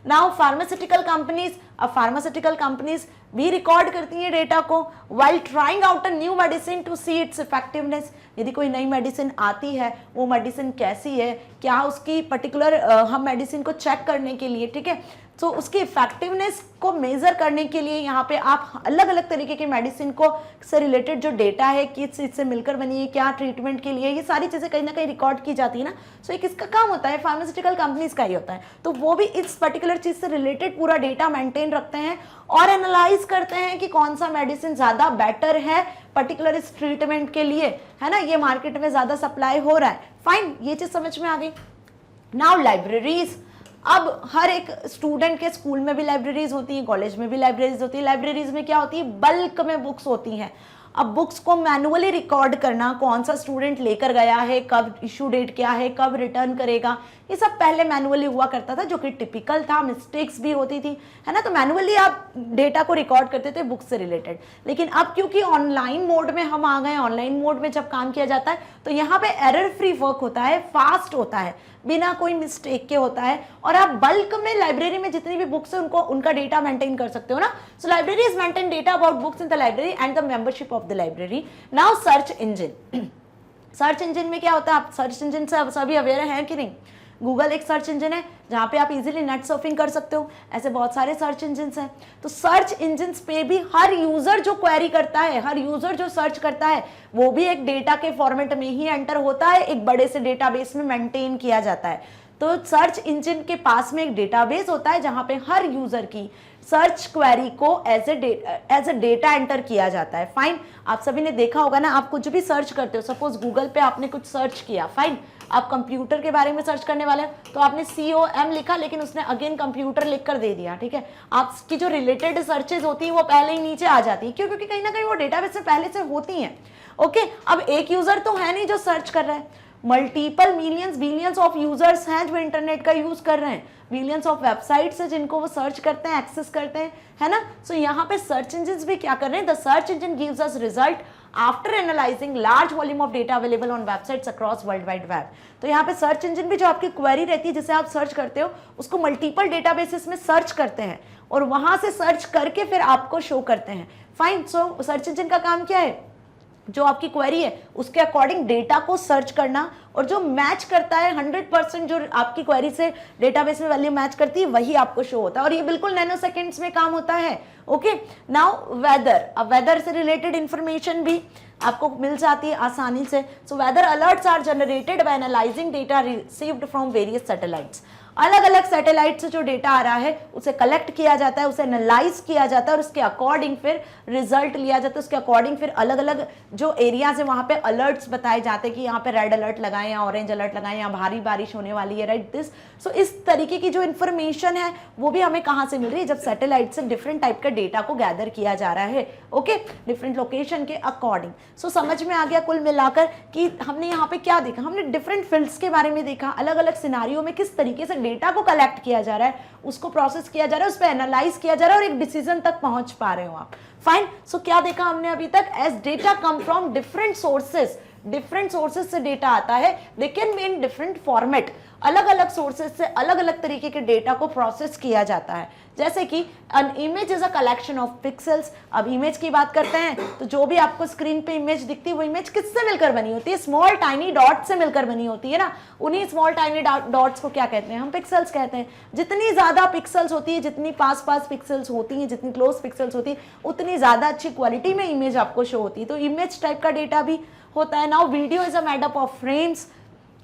नाउ फार्मास्यूटिकल कंपनीज, अब फार्मास्यूटिकल कंपनीज भी रिकॉर्ड करती हैं डेटा को while trying out a new medicine to see its effectiveness, यदि कोई नई मेडिसिन आती है वो मेडिसिन कैसी है, क्या उसकी पर्टिकुलर हम मेडिसिन को चेक करने के लिए, ठीक है, तो उसकी इफेक्टिवनेस को मेजर करने के लिए यहाँ पे आप अलग अलग तरीके की मेडिसिन को से रिलेटेड जो डेटा है, किस चीज़ से मिलकर बनी है, क्या ट्रीटमेंट के लिए, ये सारी चीज़ें कहीं ना कहीं रिकॉर्ड की जाती है ना। सो ये किसका काम होता है? फार्मास्यूटिकल कंपनीज का ही होता है। तो वो भी इस पर्टिकुलर चीज़ से रिलेटेड पूरा डेटा मेंटेन रखते हैं और एनालाइज करते हैं कि कौन सा मेडिसिन ज़्यादा बेटर है पर्टिकुलर इस ट्रीटमेंट के लिए, है ना, ये मार्केट में ज़्यादा सप्लाई हो रहा है। फाइन, ये चीज़ समझ में आ गई। नाउ लाइब्रेरीज, अब हर एक स्टूडेंट के स्कूल में भी लाइब्रेरीज होती हैं, कॉलेज में भी लाइब्रेरीज होती है। लाइब्रेरीज में क्या होती है? बल्क में बुक्स होती हैं। अब बुक्स को मैनुअली रिकॉर्ड करना, कौन सा स्टूडेंट लेकर गया है, कब इशू डेट क्या है, कब रिटर्न करेगा, ये सब पहले मैनुअली हुआ करता था, जो कि टिपिकल था, मिस्टेक्स भी होती थी, है ना, तो मैनुअली आप डेटा को रिकॉर्ड करते थे बुक से रिलेटेड। लेकिन अब क्योंकि ऑनलाइन मोड में हम आ गए, ऑनलाइन मोड में जब काम किया जाता है तो यहाँ पे एरर फ्री वर्क होता है, फास्ट होता है, बिना कोई मिस्टेक के होता है, और आप बल्क में लाइब्रेरी में जितनी भी बुक्स है उनको उनका डेटा मेंटेन कर सकते हो ना। So libraries maintain data about books in the library and the membership of the library. Now search engine, search engine में क्या होता है? आप सर्च इंजन से सभी अवेयर हैं कि नहीं? गूगल एक सर्च इंजन है जहाँ पे आप इजीली नेट सर्फिंग कर सकते हो, ऐसे बहुत सारे सर्च इंजन्स हैं। तो सर्च इंजन्स पे भी हर यूजर जो क्वेरी करता है, हर यूजर जो सर्च करता है, वो भी एक डेटा के फॉर्मेट में ही एंटर होता है, एक बड़े से डेटाबेस में मेंटेन किया जाता है। तो सर्च इंजन के पास में एक डेटाबेस होता है जहाँ पे हर यूजर की सर्च क्वेरी को एज ए डेटा एंटर किया जाता है। फाइन, आप सभी ने देखा होगा ना, आप कुछ भी सर्च करते हो, सपोज गूगल पे आपने कुछ सर्च किया, फाइन, आप कंप्यूटर के बारे में सर्च करने वाले तो आपने COM लिखा, लेकिन उसने अगेन कंप्यूटर लिख कर दे दिया, ठीक है, आपकी जो रिलेटेड सर्चेज होती है वो पहले ही नीचे आ जाती है, क्यों? क्योंकि कहीं ना कहीं वो डेटाबेस में पहले से होती हैं। ओके, अब एक यूजर तो है नहीं जो सर्च कर रहा है, multiple millions billions of users हैं जो इंटरनेट का यूज कर रहे हैं, बिलियंस ऑफ वेबसाइट्स है जिनको वो सर्च करते हैं, एक्सेस करते हैं, है ना। सो यहाँ पे सर्च इंजन भी क्या कर रहे हैं? The search engine gives us result after analysing large volume of data available on websites across world wide web. तो यहाँ पे सर्च इंजन भी जो आपकी क्वेरी रहती है जिसे आप सर्च करते हो उसको मल्टीपल डेटाबेसेस में सर्च करते हैं और वहां से सर्च करके फिर आपको शो करते हैं। फाइन, सो सर्च इंजन का काम क्या है? जो आपकी क्वेरी है उसके अकॉर्डिंग डेटा को सर्च करना, और जो मैच करता है 100% जो आपकी क्वेरी से डेटाबेस में वैल्यू मैच करती है वही आपको शो होता है, और ये बिल्कुल नैनो सेकेंड्स में काम होता है। ओके, नाउ वेदर, अब वेदर से रिलेटेड इंफॉर्मेशन भी आपको मिल जाती है आसानी से। So weather alerts are generated by analysing data received from various satellites. अलग अलग सैटेलाइट से जो डेटा आ रहा है उसे कलेक्ट किया जाता है, उसे एनालाइज किया जाता है और उसके अकॉर्डिंग फिर रिजल्ट लिया जाता है। उसके अकॉर्डिंग फिर अलग अलग जो एरियाज है वहां पे अलर्ट्स बताए जाते हैं कि यहाँ पे रेड अलर्ट लगाएं या ऑरेंज अलर्ट लगाएं, यहाँ भारी बारिश होने वाली है, राइट दिस। सो इस तरीके की जो इन्फॉर्मेशन है वो भी हमें कहाँ से मिल रही है? जब सैटेलाइट से डिफरेंट टाइप का डेटा को गैदर किया जा रहा है, ओके, डिफरेंट लोकेशन के अकॉर्डिंग। सो समझ में आ गया कुल मिलाकर कि हमने यहाँ पे क्या देखा? हमने डिफरेंट फील्ड्स के बारे में देखा, अलग अलग सिनारियो में किस तरीके से डेटा को कलेक्ट किया जा रहा है, उसको प्रोसेस किया जा रहा है, उस पर एनालाइज किया जा रहा है और एक डिसीजन तक पहुंच पा रहे हो आप। फाइन, सो क्या देखा हमने अभी तक? As data come from different sources, different sources से डेटा आता है, they can be in different format, अलग अलग सोर्सेज से अलग अलग तरीके के डेटा को प्रोसेस किया जाता है। जैसे कि an image is a collection of pixels. अब इमेज की बात करते हैं तो जो भी आपको स्क्रीन पे इमेज दिखती है वो इमेज किससे मिलकर बनी होती है? स्मॉल टाइनी डॉट से मिलकर बनी होती है ना। उन्हीं स्मॉल टाइनी डॉट्स को क्या कहते हैं? हम पिक्सेल्स कहते हैं। जितनी ज्यादा पिक्सेल्स होती है, जितनी पास पास पिक्सेल्स होती हैं, जितनी क्लोज पिक्सेल्स होती है, उतनी ज्यादा अच्छी क्वालिटी में इमेज आपको शो होती है। तो इमेज टाइप का डेटा भी होता है। Now video is a made up of frames.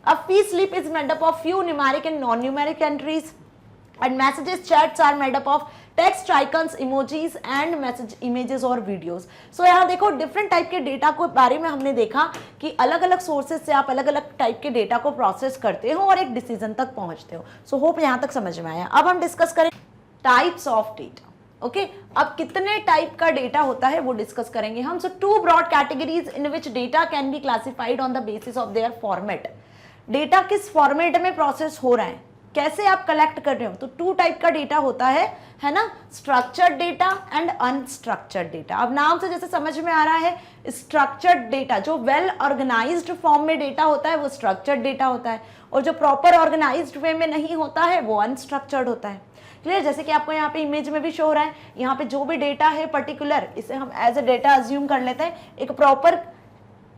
A fee slip is made up of few numeric and non-numeric entries, and messages chats are made up of text icons, emojis and message images और videos. So यहाँ देखो different type के data को बारे में हमने देखा कि अलग अलग सोर्सेज से आप अलग अलग टाइप के डेटा को प्रोसेस करते हो और एक डिसीजन तक पहुंचते हो. सो होप यहाँ तक समझ में आया. अब हम डिस्कस करें टाइप्स ऑफ डेटा. ओके अब कितने टाइप का डेटा होता है वो डिस्कस करेंगे हम. So 2 broad categories in which data can be classified on the basis of their format. Data किस फॉर्मेट में प्रोसेस हो रहा है, कैसे आप कलेक्ट कर रहे हो. तो 2 टाइप का डेटा होता है ना, structured data and unstructured data. अब नाम से जैसे समझ में आ रहा है, स्ट्रक्चर्ड डेटा जो वेल ऑर्गेनाइज्ड फॉर्म में डेटा होता है वो स्ट्रक्चर्ड डेटा होता है, और जो प्रॉपर ऑर्गेनाइज्ड वे में नहीं होता है वो अनस्ट्रक्चर्ड होता है. क्लियर. जैसे कि आपको यहाँ पे इमेज में भी शो हो रहा है, यहाँ पे जो भी डेटा है पर्टिकुलर, इसे हम एज अ डेटा अज्यूम कर लेते हैं, एक प्रॉपर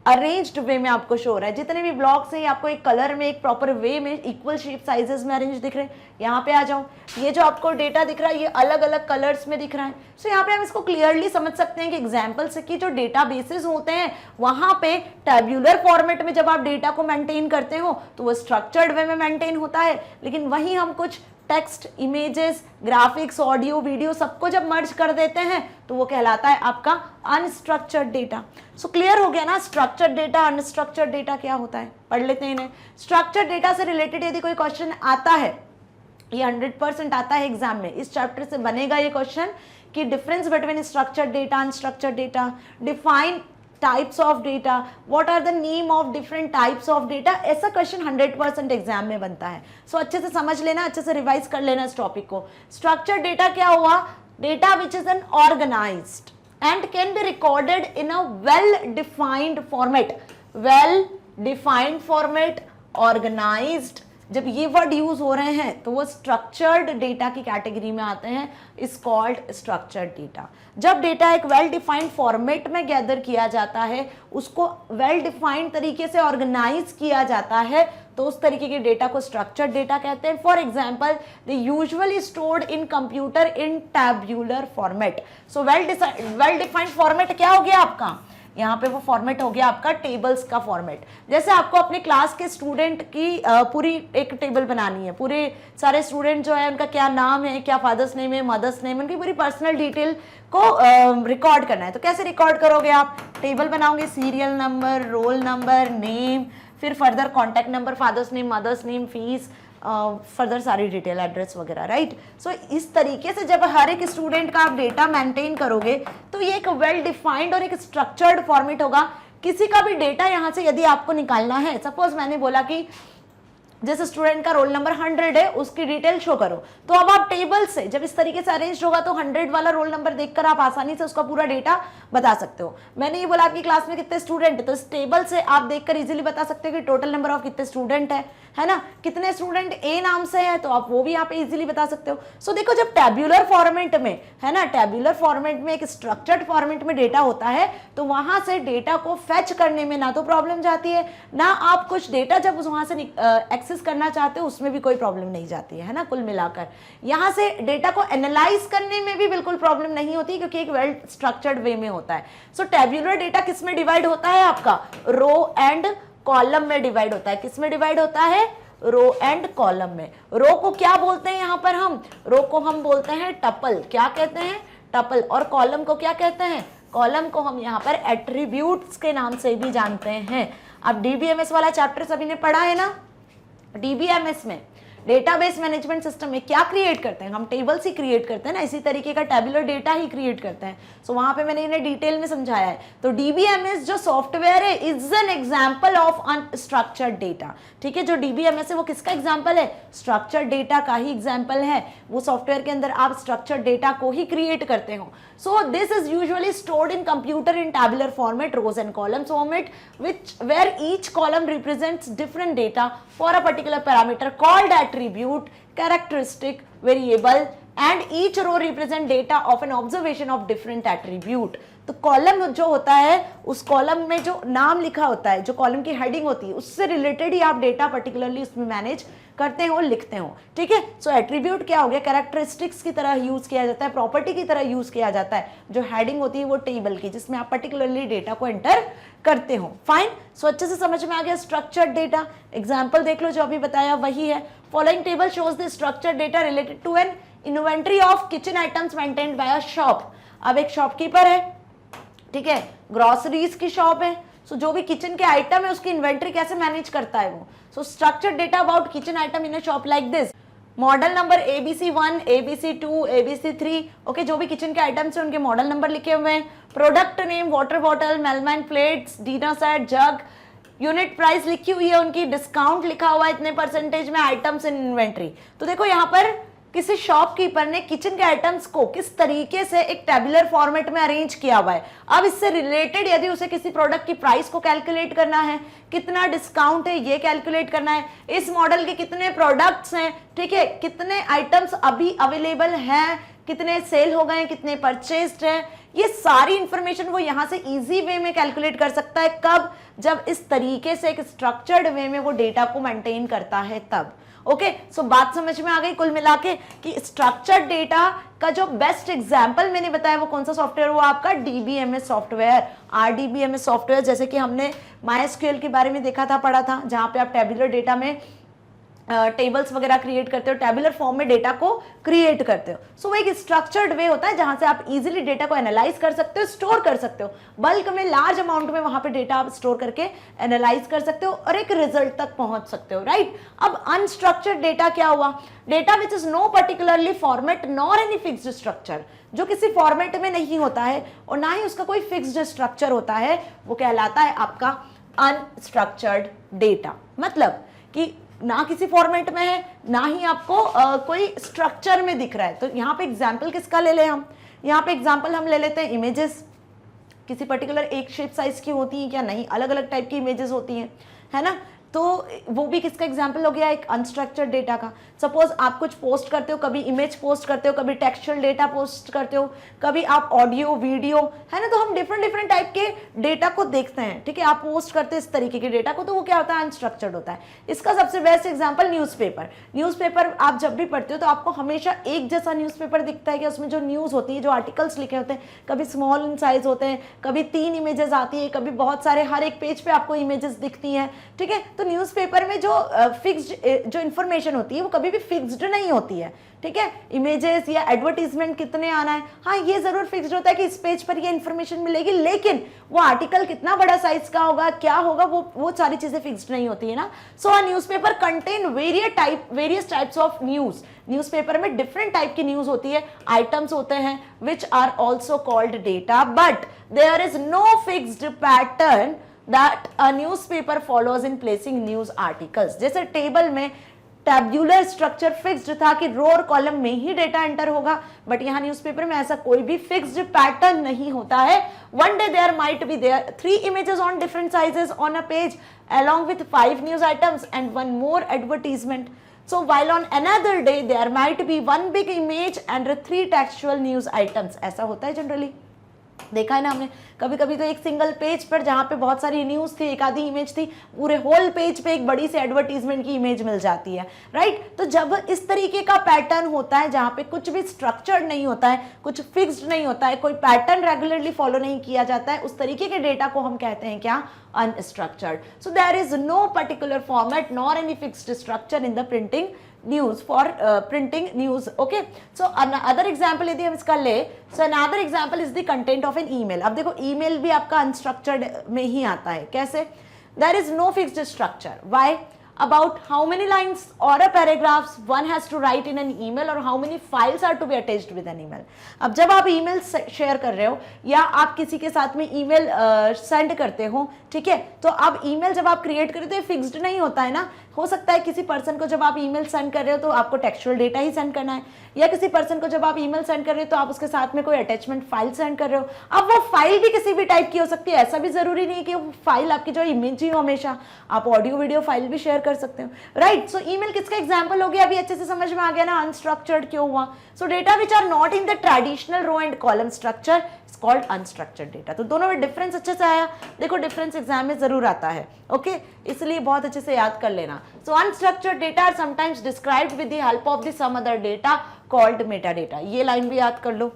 अरेंज्ड वे में आपको शो हो रहा है. जितने भी ब्लॉक्स हैं आपको एक कलर में, एक प्रॉपर वे में, इक्वल शेप साइजेस में अरेंज दिख रहे हैं. यहाँ पे आ जाओ, ये जो आपको डेटा दिख रहा है ये अलग अलग कलर्स में दिख रहा है. सो यहाँ पे हम इसको क्लियरली समझ सकते हैं कि एग्जाम्पल से कि जो डेटा बेसिस होते हैं वहां पे टैब्यूलर फॉर्मेट में जब आप डेटा को मेंटेन करते हो तो वो स्ट्रक्चर्ड वे में मेंटेन होता है, लेकिन वहीं हम कुछ text, images, graphics, audio, video सबको जब मर्ज कर देते हैं तो वो कहलाता है आपका अनस्ट्रक्चर्ड डेटा. सो क्लियर हो गया ना स्ट्रक्चर्ड डेटा, अनस्ट्रक्चर्ड डेटा क्या होता है. पढ़ लेते हैं इन्हें. स्ट्रक्चर्ड डेटा से रिलेटेड यदि कोई क्वेश्चन आता है, ये 100% आता है एग्जाम में, इस चैप्टर से बनेगा ये क्वेश्चन कि difference between structured data, unstructured data, define types of data, what are the name of different types of data. ऐसा क्वेश्चन 100% एग्जाम में बनता है. सो अच्छे से समझ लेना, अच्छे से रिवाइज कर लेना इस टॉपिक को. स्ट्रक्चर्ड डेटा क्या हुआ, data which is an organised and can be recorded in a well defined format. Well defined format, organised, जब ये वर्ड यूज हो रहे हैं तो वो स्ट्रक्चर्ड डेटा की कैटेगरी में आते हैं, इज कॉल्ड स्ट्रक्चर्ड डेटा. जब डेटा एक वेल डिफाइंड फॉर्मेट में गैदर किया जाता है, उसको वेल डिफाइंड तरीके से ऑर्गेनाइज किया जाता है, तो उस तरीके के डेटा को स्ट्रक्चर्ड डेटा कहते हैं. For example they usually stored in computer in tabular format. So well defined format क्या हो गया आपका, यहाँ पे वो फॉर्मेट हो गया आपका टेबल्स का फॉर्मेट. जैसे आपको अपने क्लास के स्टूडेंट की पूरी एक टेबल बनानी है, पूरे सारे स्टूडेंट जो है उनका क्या नाम है, क्या फादर्स नेम है, मदर्स नेम, उनकी पूरी पर्सनल डिटेल को रिकॉर्ड करना है. तो कैसे रिकॉर्ड करोगे आप, टेबल बनाओगे, serial number, roll number, name, फिर further contact number, father's name, mother's name, fees, further सारी डिटेल, एड्रेस वगैरह, राइट. सो इस तरीके से जब हर एक स्टूडेंट का आप डेटा मेंटेन करोगे तो ये एक वेल डिफाइंड और एक स्ट्रक्चर्ड फॉर्मेट होगा. किसी का भी डेटा यहाँ से यदि आपको निकालना है, सपोज मैंने बोला कि जिस स्टूडेंट का रोल नंबर 100 है उसकी डिटेल शो करो, तो अब आप टेबल से जब इस तरीके से अरेंज होगा तो 100 वाला रोल नंबर देखकर आप आसानी से उसका पूरा डेटा बता सकते हो. मैंने ये बोला आपकी क्लास में कितने स्टूडेंट है, तो इस टेबल से आप देखकर इजीली बता सकते हो कि टोटल नंबर ऑफ कितने स्टूडेंट है ना. कितने स्टूडेंट ए नाम से है तो आप वो भी यहाँ पे इजीली बता सकते हो. सो देखो जब टैब्यूलर फॉर्मेट में है ना, टैब्यूलर फॉर्मेट में एक स्ट्रक्चर्ड फॉर्मेट में डेटा होता है तो वहां से डेटा को फेच करने में ना तो प्रॉब्लम जाती है, ना आप कुछ डेटा जब वहां से एक्सेस करना चाहते हो उसमें भी कोई प्रॉब्लम नहीं जाती है ना. कुल मिलाकर यहां से डेटा को एनालाइज करने में भी बिल्कुल प्रॉब्लम नहीं होती क्योंकि एक वेल स्ट्रक्चर्ड वे में होता है. सो टैब्यूलर डेटा किस में डिवाइड होता है आपका, रो एंड कॉलम में डिवाइड होता है. किस में डिवाइड होता है, रो एंड कॉलम में. रो को क्या बोलते हैं यहाँ पर, हम रो को हम बोलते हैं टपल. क्या कहते हैं, टपल. और कॉलम को क्या कहते हैं, कॉलम को हम यहाँ पर एट्रीब्यूट्स के नाम से भी जानते हैं. अब डीबीएमएस वाला चैप्टर सभी ने पढ़ा है ना. डीबीएमएस में डेटाबेस मैनेजमेंट सिस्टम में क्या क्रिएट करते हैं, हम टेबल्स ही क्रिएट करते हैं ना, इसी तरीके का टैबुलर डेटा ही क्रिएट करते हैं. सो वहां पे मैंने इन्हें डिटेल में समझाया है. तो डीबीएमएस जो सॉफ्टवेयर है is an example of unstructured data. ठीक है, जो डीबीएमएस है वो किसका एग्जांपल है, स्ट्रक्चर्ड डेटा का ही एग्जांपल है. वो सॉफ्टवेयर के अंदर आप स्ट्रक्चर्ड डेटा को ही क्रिएट करते हो. So this is usually stored in computer in tabular format, rows and columns format, which where each column represents different data for a particular parameter called attribute, characteristic, variable, and each row represent data of an observation of different attribute. तो column जो होता है उस column में जो नाम लिखा होता है, जो कॉलम की हेडिंग होती है उससे रिलेटेड ही आप डेटा पर्टिकुलरली उसमें मैनेज करते हो, लिखते हो. ठीक है. सो एट्रीब्यूट क्या हो गया, कैरेक्टरिस्टिक्स की तरह यूज किया जाता है, प्रॉपर्टी की तरह यूज किया जाता है. जो हेडिंग होती है वो टेबल की जिसमें आप पर्टिकुलरली डेटा को एंटर करते हो. फाइन. सो अच्छे से समझ में आ गया स्ट्रक्चर्ड डेटा. एग्जाम्पल देख लो, जो अभी बताया वही है. Following table shows the structured data related to an inventory of kitchen items maintained by a shop. अब एक शॉपकीपर है, ठीक है, ग्रोसरीज की शॉप है. सो जो भी किचन के आइटम है उसकी इन्वेंट्री कैसे मैनेज करता है वो. So structured data about kitchen item in a shop like this. Model number ABC1, ABC2, ABC3, okay, जो भी किचन के आइटम्स हैं उनके मॉडल नंबर लिखे हुए हैं, product name, water bottle, melamine plates, dinner set, jug, unit price लिखी हुई है उनकी, डिस्काउंट लिखा हुआ है इतने परसेंटेज में, आइटम्स इन इन्वेंट्री। तो देखो यहाँ पर किसी शॉपकीपर ने किचन के आइटम्स को किस तरीके से एक टेबुलर फॉर्मेट में अरेंज किया हुआ है। अब इससे रिलेटेड यदि उसे किसी प्रोडक्ट की प्राइस को कैलकुलेट करना है, कितना डिस्काउंट है ये कैलकुलेट करना है, इस मॉडल के कितने प्रोडक्ट्स हैं, ठीक है, कितने आइटम्स अभी अवेलेबल हैं, कितने सेल हो गए हैं, कितने परचेस्ड हैं, ये सारी इंफॉर्मेशन वो यहां से इजी वे में कैलकुलेट कर सकता है। कब? जब इस तरीके से एक स्ट्रक्चर्ड वे में वो डेटा को मेंटेन करता है तब। ओके, सो बात समझ में आ गई कुल मिला के कि स्ट्रक्चर्ड डेटा का जो बेस्ट एग्जांपल मैंने बताया वो कौन सा सॉफ्टवेयर हुआ आपका, DBMS सॉफ्टवेयर, RDBMS सॉफ्टवेयर। जैसे कि हमने MySQL के बारे में देखा था, पढ़ा था, जहां पे आप टेबुलर डेटा में टेबल्स वगैरह क्रिएट करते हो, टेबुलर फॉर्म में डेटा को क्रिएट करते हो। सो वो एक स्ट्रक्चर्ड वे होता है जहां से आप इजीली डेटा को एनालाइज कर सकते हो, स्टोर कर सकते हो, बल्क में लार्ज अमाउंट में वहां पे डेटा आप स्टोर करके एनालाइज कर सकते हो और एक रिजल्ट तक पहुंच सकते हो, राइट। अब अनस्ट्रक्चर्ड डेटा क्या हुआ? Data which is no particularly format nor any fixed structure, जो किसी फॉर्मेट में नहीं होता है और ना ही उसका कोई फिक्स्ड स्ट्रक्चर होता है, वो कहलाता है आपका अनस्ट्रक्चर्ड डेटा। मतलब कि ना किसी फॉर्मेट में है, ना ही आपको कोई स्ट्रक्चर में दिख रहा है। तो यहाँ पे एग्जाम्पल किसका ले लें हम? यहाँ पे एग्जाम्पल हम ले लेते हैं इमेजेस। किसी पर्टिकुलर एक शेप साइज की होती है क्या? नहीं, अलग अलग टाइप की इमेजेस होती हैं, है ना। तो वो भी किसका एग्जाम्पल हो गया? एक अनस्ट्रक्चर्ड डेटा का। सपोज आप कुछ पोस्ट करते हो, कभी इमेज पोस्ट करते हो, कभी टेक्सचुअल डेटा पोस्ट करते हो, कभी आप ऑडियो वीडियो, है ना। तो हम डिफरेंट डिफरेंट टाइप के डेटा को देखते हैं, ठीक है। आप पोस्ट करते हैं इस तरीके के डेटा को, तो वो क्या होता है? अनस्ट्रक्चर्ड होता है। इसका सबसे बेस्ट एग्जाम्पल न्यूज़पेपर। न्यूज़पेपर आप जब भी पढ़ते हो तो आपको हमेशा एक जैसा न्यूज़पेपर दिखता है कि उसमें जो न्यूज़ होती है, जो आर्टिकल्स लिखे होते हैं, कभी स्मॉल इन साइज होते हैं, कभी 3 इमेजेस आती है, कभी बहुत सारे, हर एक पेज पे आपको इमेजेस दिखती हैं, ठीक है। तो न्यूज़पेपर में जो फिक्स्ड जो इन्फॉर्मेशन होती है वो कभी भी फिक्स्ड नहीं होती है, ठीक है। इमेजेस या एडवर्टीजमेंट कितने आना है, हाँ ये जरूर फिक्स्ड होता है कि इस पेज पर ये इन्फॉर्मेशन मिलेगी, लेकिन वो आर्टिकल कितना बड़ा साइज का होगा, क्या होगा, वो सारी चीजें फिक्स्ड नहीं होती है ना। So a newspaper contain various types of news. Newspaper में डिफरेंट टाइप की न्यूज होती है, आइटम्स होते हैं which are also called data, but there is no fixed pattern that a newspaper follows in placing news articles। जैसे table में tabular structure fixed था कि रो और कॉलम में ही डेटा एंटर होगा, बट यहाँ न्यूज़पेपर में ऐसा कोई भी फिक्स्ड पैटर्न नहीं होता है। One day there might be there 3 images on different sizes on a page along with 5 news items and 1 more advertisement। So while on another day there might be 1 big image and 3 textual news items। ऐसा होता है generally, देखा है ना हमने। कभी कभी तो एक सिंगल पेज पर जहां पे बहुत सारी न्यूज थी, एक आधी इमेज थी, पूरे होल पेज पे एक बड़ी सी एडवर्टीजमेंट की इमेज मिल जाती है, राइट। तो जब इस तरीके का पैटर्न होता है जहां पे कुछ भी स्ट्रक्चर्ड नहीं होता है, कुछ फिक्स्ड नहीं होता है, कोई पैटर्न रेगुलरली फॉलो नहीं किया जाता है, उस तरीके के डेटा को हम कहते हैं क्या? Unstructured. So there is no particular format nor any fixed structure in the printing news for printing news। okay, so another example यदि हम इसका ले, so another example is the content of an email। अब देखो email भी आपका unstructured में ही आता है। कैसे? there is no fixed structure। why? about how many lines or a paragraphs one has to write in an email or how many files are to be attached with an email। अब जब आप email share कर रहे हो या आप किसी के साथ में ईमेल सेंड करते हो, ठीक है, तो अब ईमेल जब आप क्रिएट करते हो फिक्स्ड नहीं होता है ना। हो सकता है किसी पर्सन को जब आप ईमेल सेंड कर रहे हो तो आपको टेक्सचुअल डेटा ही सेंड करना है, या किसी पर्सन को जब आप ईमेल सेंड कर रहे हो तो आप उसके साथ में कोई अटैचमेंट फाइल सेंड कर रहे हो। अब वो फाइल भी किसी भी टाइप की हो सकती है, ऐसा भी जरूरी नहीं कि वो फाइल आपकी जो इमेज ही हो, हमेशा आप ऑडियो वीडियो फाइल भी शेयर कर सकते हो, राइट। सो ईमेल किसका एग्जांपल हो गया? अभी अच्छे से समझ में आ गया ना अनस्ट्रक्चर्ड क्यों हुआ। So data which are not in the traditional row and column structure is called unstructured data. तो दोनों में डिफरेंस अच्छे से आया। देखो डिफरेंस एग्जाम में जरूर आता है, ओके, इसलिए बहुत अच्छे से याद कर लेना। So unstructured data are sometimes described with the help of the some other data called meta data. ये लाइन भी याद कर लो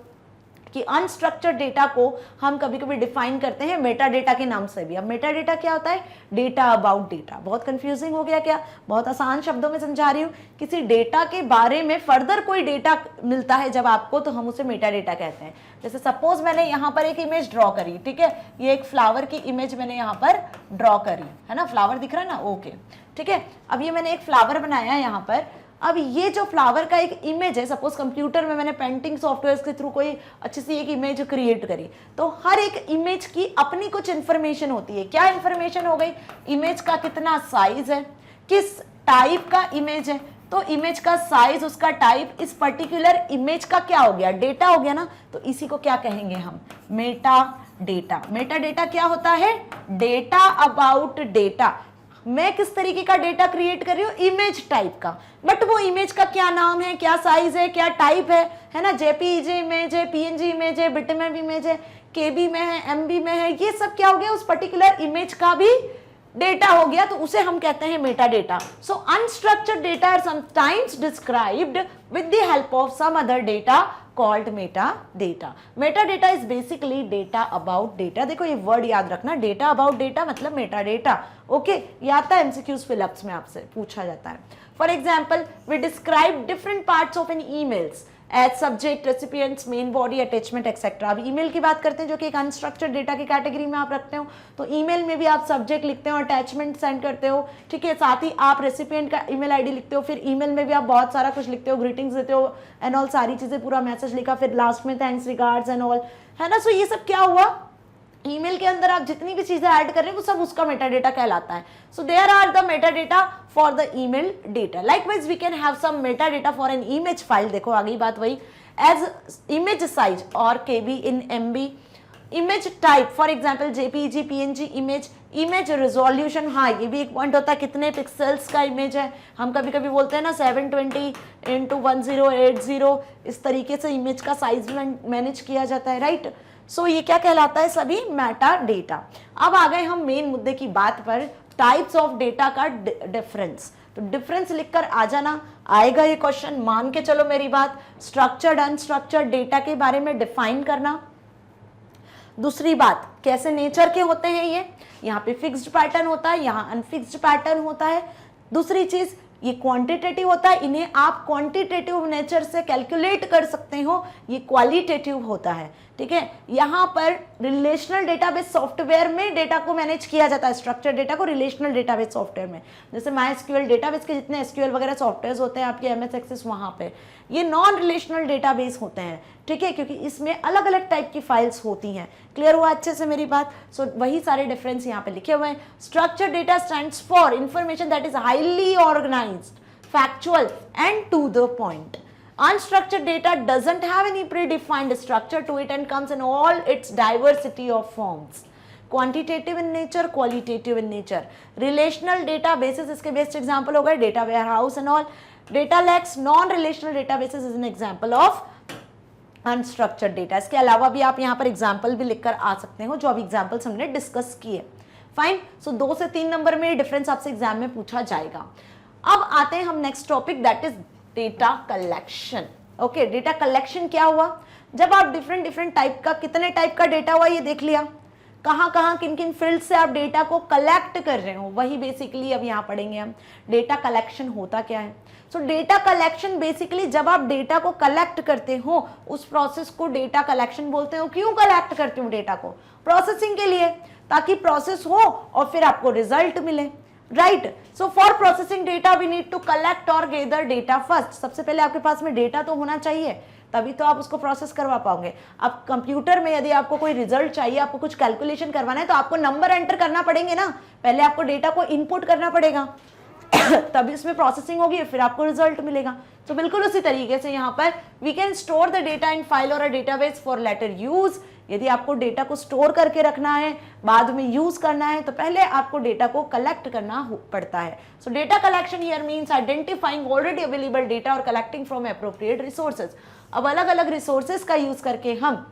कि अनस्ट्रक्चर्ड डेटा को हम कभी कभी डिफाइन करते हैं मेटा डेटा के नाम से भी। अब मेटा डेटा क्या होता है? Data about data. बहुत कंफ्यूजिंग हो गया क्या? बहुत आसान शब्दों में समझा रही हूँ। किसी डेटा के बारे में फर्दर कोई डेटा मिलता है जब आपको, तो हम उसे मेटा डेटा कहते हैं। जैसे सपोज मैंने यहाँ पर एक इमेज ड्रॉ करी, ठीक है, ये एक फ्लावर की इमेज मैंने यहाँ पर ड्रॉ करी, है ना, फ्लावर दिख रहा है ना, ओके, ठीक है। अब ये मैंने एक फ्लावर बनाया है यहाँ पर। अब ये जो फ्लावर का एक इमेज है, सपोज कंप्यूटर में मैंने पेंटिंग सॉफ्टवेयर के थ्रू कोई अच्छी सी एक इमेज क्रिएट करी, तो हर एक इमेज की अपनी कुछ इंफॉर्मेशन होती है। क्या इंफॉर्मेशन हो गई? इमेज का कितना साइज है, किस टाइप का इमेज है, तो इमेज का साइज, उसका टाइप, इस पर्टिकुलर इमेज का क्या हो गया? डेटा हो गया ना। तो इसी को क्या कहेंगे हम? Meta data. मेटा डेटा क्या होता है? Data about data. मैं किस तरीके का डेटा क्रिएट कर रही हूँ? इमेज टाइप का, बट वो इमेज का क्या नाम है, क्या साइज है, क्या टाइप है ना? जेपीईजी इमेज है, पीएनजी इमेज है, बिटमैप इमेज है, केबी में है, एमबी में है, ये सब क्या हो गया? उस पर्टिकुलर इमेज का भी डेटा हो गया, तो उसे हम कहते हैं meta data. So unstructured data are sometimes described with the help of some other data called meta data. Meta data is basically data about data. देखो ये वर्ड याद रखना, डेटा अबाउट डेटा मतलब मेटा डेटा। ओके, ये आता है MCQs fill-ups में, आपसे पूछा जाता है। For example, we describe different parts of an emails as subject, recipients, main body, attachment etcetera. अब ईमेल की बात करते हैं जो कि एक अनस्ट्रक्चर्ड डेटा की कैटेगरी में आप रखते हो, तो ईमेल में भी आप सब्जेक्ट लिखते हो, अटैचमेंट सेंड करते हो, ठीक है, साथ ही आप रेसिपिएंट का ईमेल आईडी लिखते हो, फिर ईमेल में भी आप बहुत सारा कुछ लिखते हो, ग्रीटिंग्स देते हो एंड ऑल, सारी चीजें, पूरा मैसेज लिखा, फिर लास्ट में थैंक्स, रिगार्ड्स एंड ऑल, है ना। सो ये सब क्या हुआ? ईमेल के अंदर आप जितनी भी चीजें ऐड कर रहे हैं वो सब उसका मेटा डेटा कहलाता है। So there are the meta data for the email data. Likewise we can have some meta data for an image file. देखो आगे बात वही, एज इमेज साइज और KB in MB, image type for example JPG, PNG image, image resolution, हाँ ये भी एक point होता है, कितने पिक्सल्स का इमेज है। हम कभी कभी बोलते हैं ना 720x1080, इस तरीके से इमेज का साइज मैनेज किया जाता है, राइट। सो ये क्या कहलाता है? सभी मेटा डेटा। अब आ गए हम मेन मुद्दे की बात पर, टाइप्स ऑफ डेटा का डिफरेंस। तो डिफरेंस लिखकर आ जाना, आएगा ये क्वेश्चन, मान के चलो मेरी बात। स्ट्रक्चर्ड अनस्ट्रक्चर्ड डेटा के बारे में डिफाइन करना। दूसरी बात, कैसे नेचर के होते हैं ये, यहाँ पे फिक्स्ड पैटर्न होता है, यहाँ अनफिक्स्ड पैटर्न होता है। दूसरी चीज, ये क्वांटिटेटिव होता है, इन्हें आप क्वांटिटेटिव नेचर से कैलकुलेट कर सकते हो, ये क्वालिटेटिव होता है, ठीक है। यहाँ पर रिलेशनल डेटाबेस सॉफ्टवेयर में डेटा को मैनेज किया जाता है, स्ट्रक्चर डेटा को रिलेशनल डेटाबेस सॉफ्टवेयर में, जैसे MySQL डेटाबेस के जितने SQL वगैरह सॉफ्टवेयर होते हैं आपके MS एक्सेस, वहाँ पे ये नॉन रिलेशनल डेटाबेस होते हैं, ठीक है, क्योंकि इसमें अलग अलग टाइप की फाइल्स होती हैं। क्लियर हुआ अच्छे से मेरी बात? सो वही सारे डिफरेंस यहाँ पे लिखे हुए हैं। Structure data stands for information that is highly organised, factual and to the point. Unstructured data doesn't have any predefined structure to it and comes in all its diversity of forms. Quantitative in nature, qualitative in nature. Relational databases इसके best example हो गए, data warehouse and all. Data lakhs non relational databases is an example of unstructured data. इसके अलावा भी आप यहाँ पर example भी लिखकर आ सकते हो, जो अभी एग्जाम्पल्स हमने डिस्कस किए. फाइन. सो 2 से 3 नंबर में डिफरेंस आपसे एग्जाम में पूछा जाएगा. अब आते हैं हम next topic, that is data collection. Okay, data collection क्या हुआ? जब आप डिफरेंट टाइप का, कितने टाइप का डेटा हुआ ये देख लिया, कहाँ कहाँ किन किन फील्ड से आप डेटा को कलेक्ट कर रहे हो, वही बेसिकली अब यहाँ पढ़ेंगे हम. डेटा कलेक्शन होता क्या है? सो डेटा कलेक्शन बेसिकली जब आप डेटा को कलेक्ट करते हो उस प्रोसेस को डेटा कलेक्शन बोलते हो. क्यों कलेक्ट करते हो डेटा को? प्रोसेसिंग के लिए, ताकि प्रोसेस हो और फिर आपको रिजल्ट मिले, right. So for processing data we need to collect और गैदर डेटा फर्स्ट. सबसे पहले आपके पास में डेटा तो होना चाहिए, तभी तो आप उसको प्रोसेस करवा पाओगे. अब कंप्यूटर में यदि आपको कोई रिजल्ट चाहिए, आपको कुछ कैलकुलेशन करवाना है, तो आपको नंबर एंटर करना पड़ेंगे ना. पहले आपको डेटा को इनपुट करना पड़ेगा, तभी इसमें प्रोसेसिंग होगी, फिर आपको रिजल्ट मिलेगा. तो बिल्कुल उसी तरीके से यहाँ पर we can store the data in file और a database for later use. यदि आपको डेटा को स्टोर करके रखना है, बाद में यूज करना है, तो पहले आपको डेटा को कलेक्ट करना पड़ता है. सो data collection here means identifying already available data और कलेक्टिंग फ्रॉम एप्रोप्रिएट रिसोर्सेज. अब अलग अलग रिसोर्सेज का यूज करके हम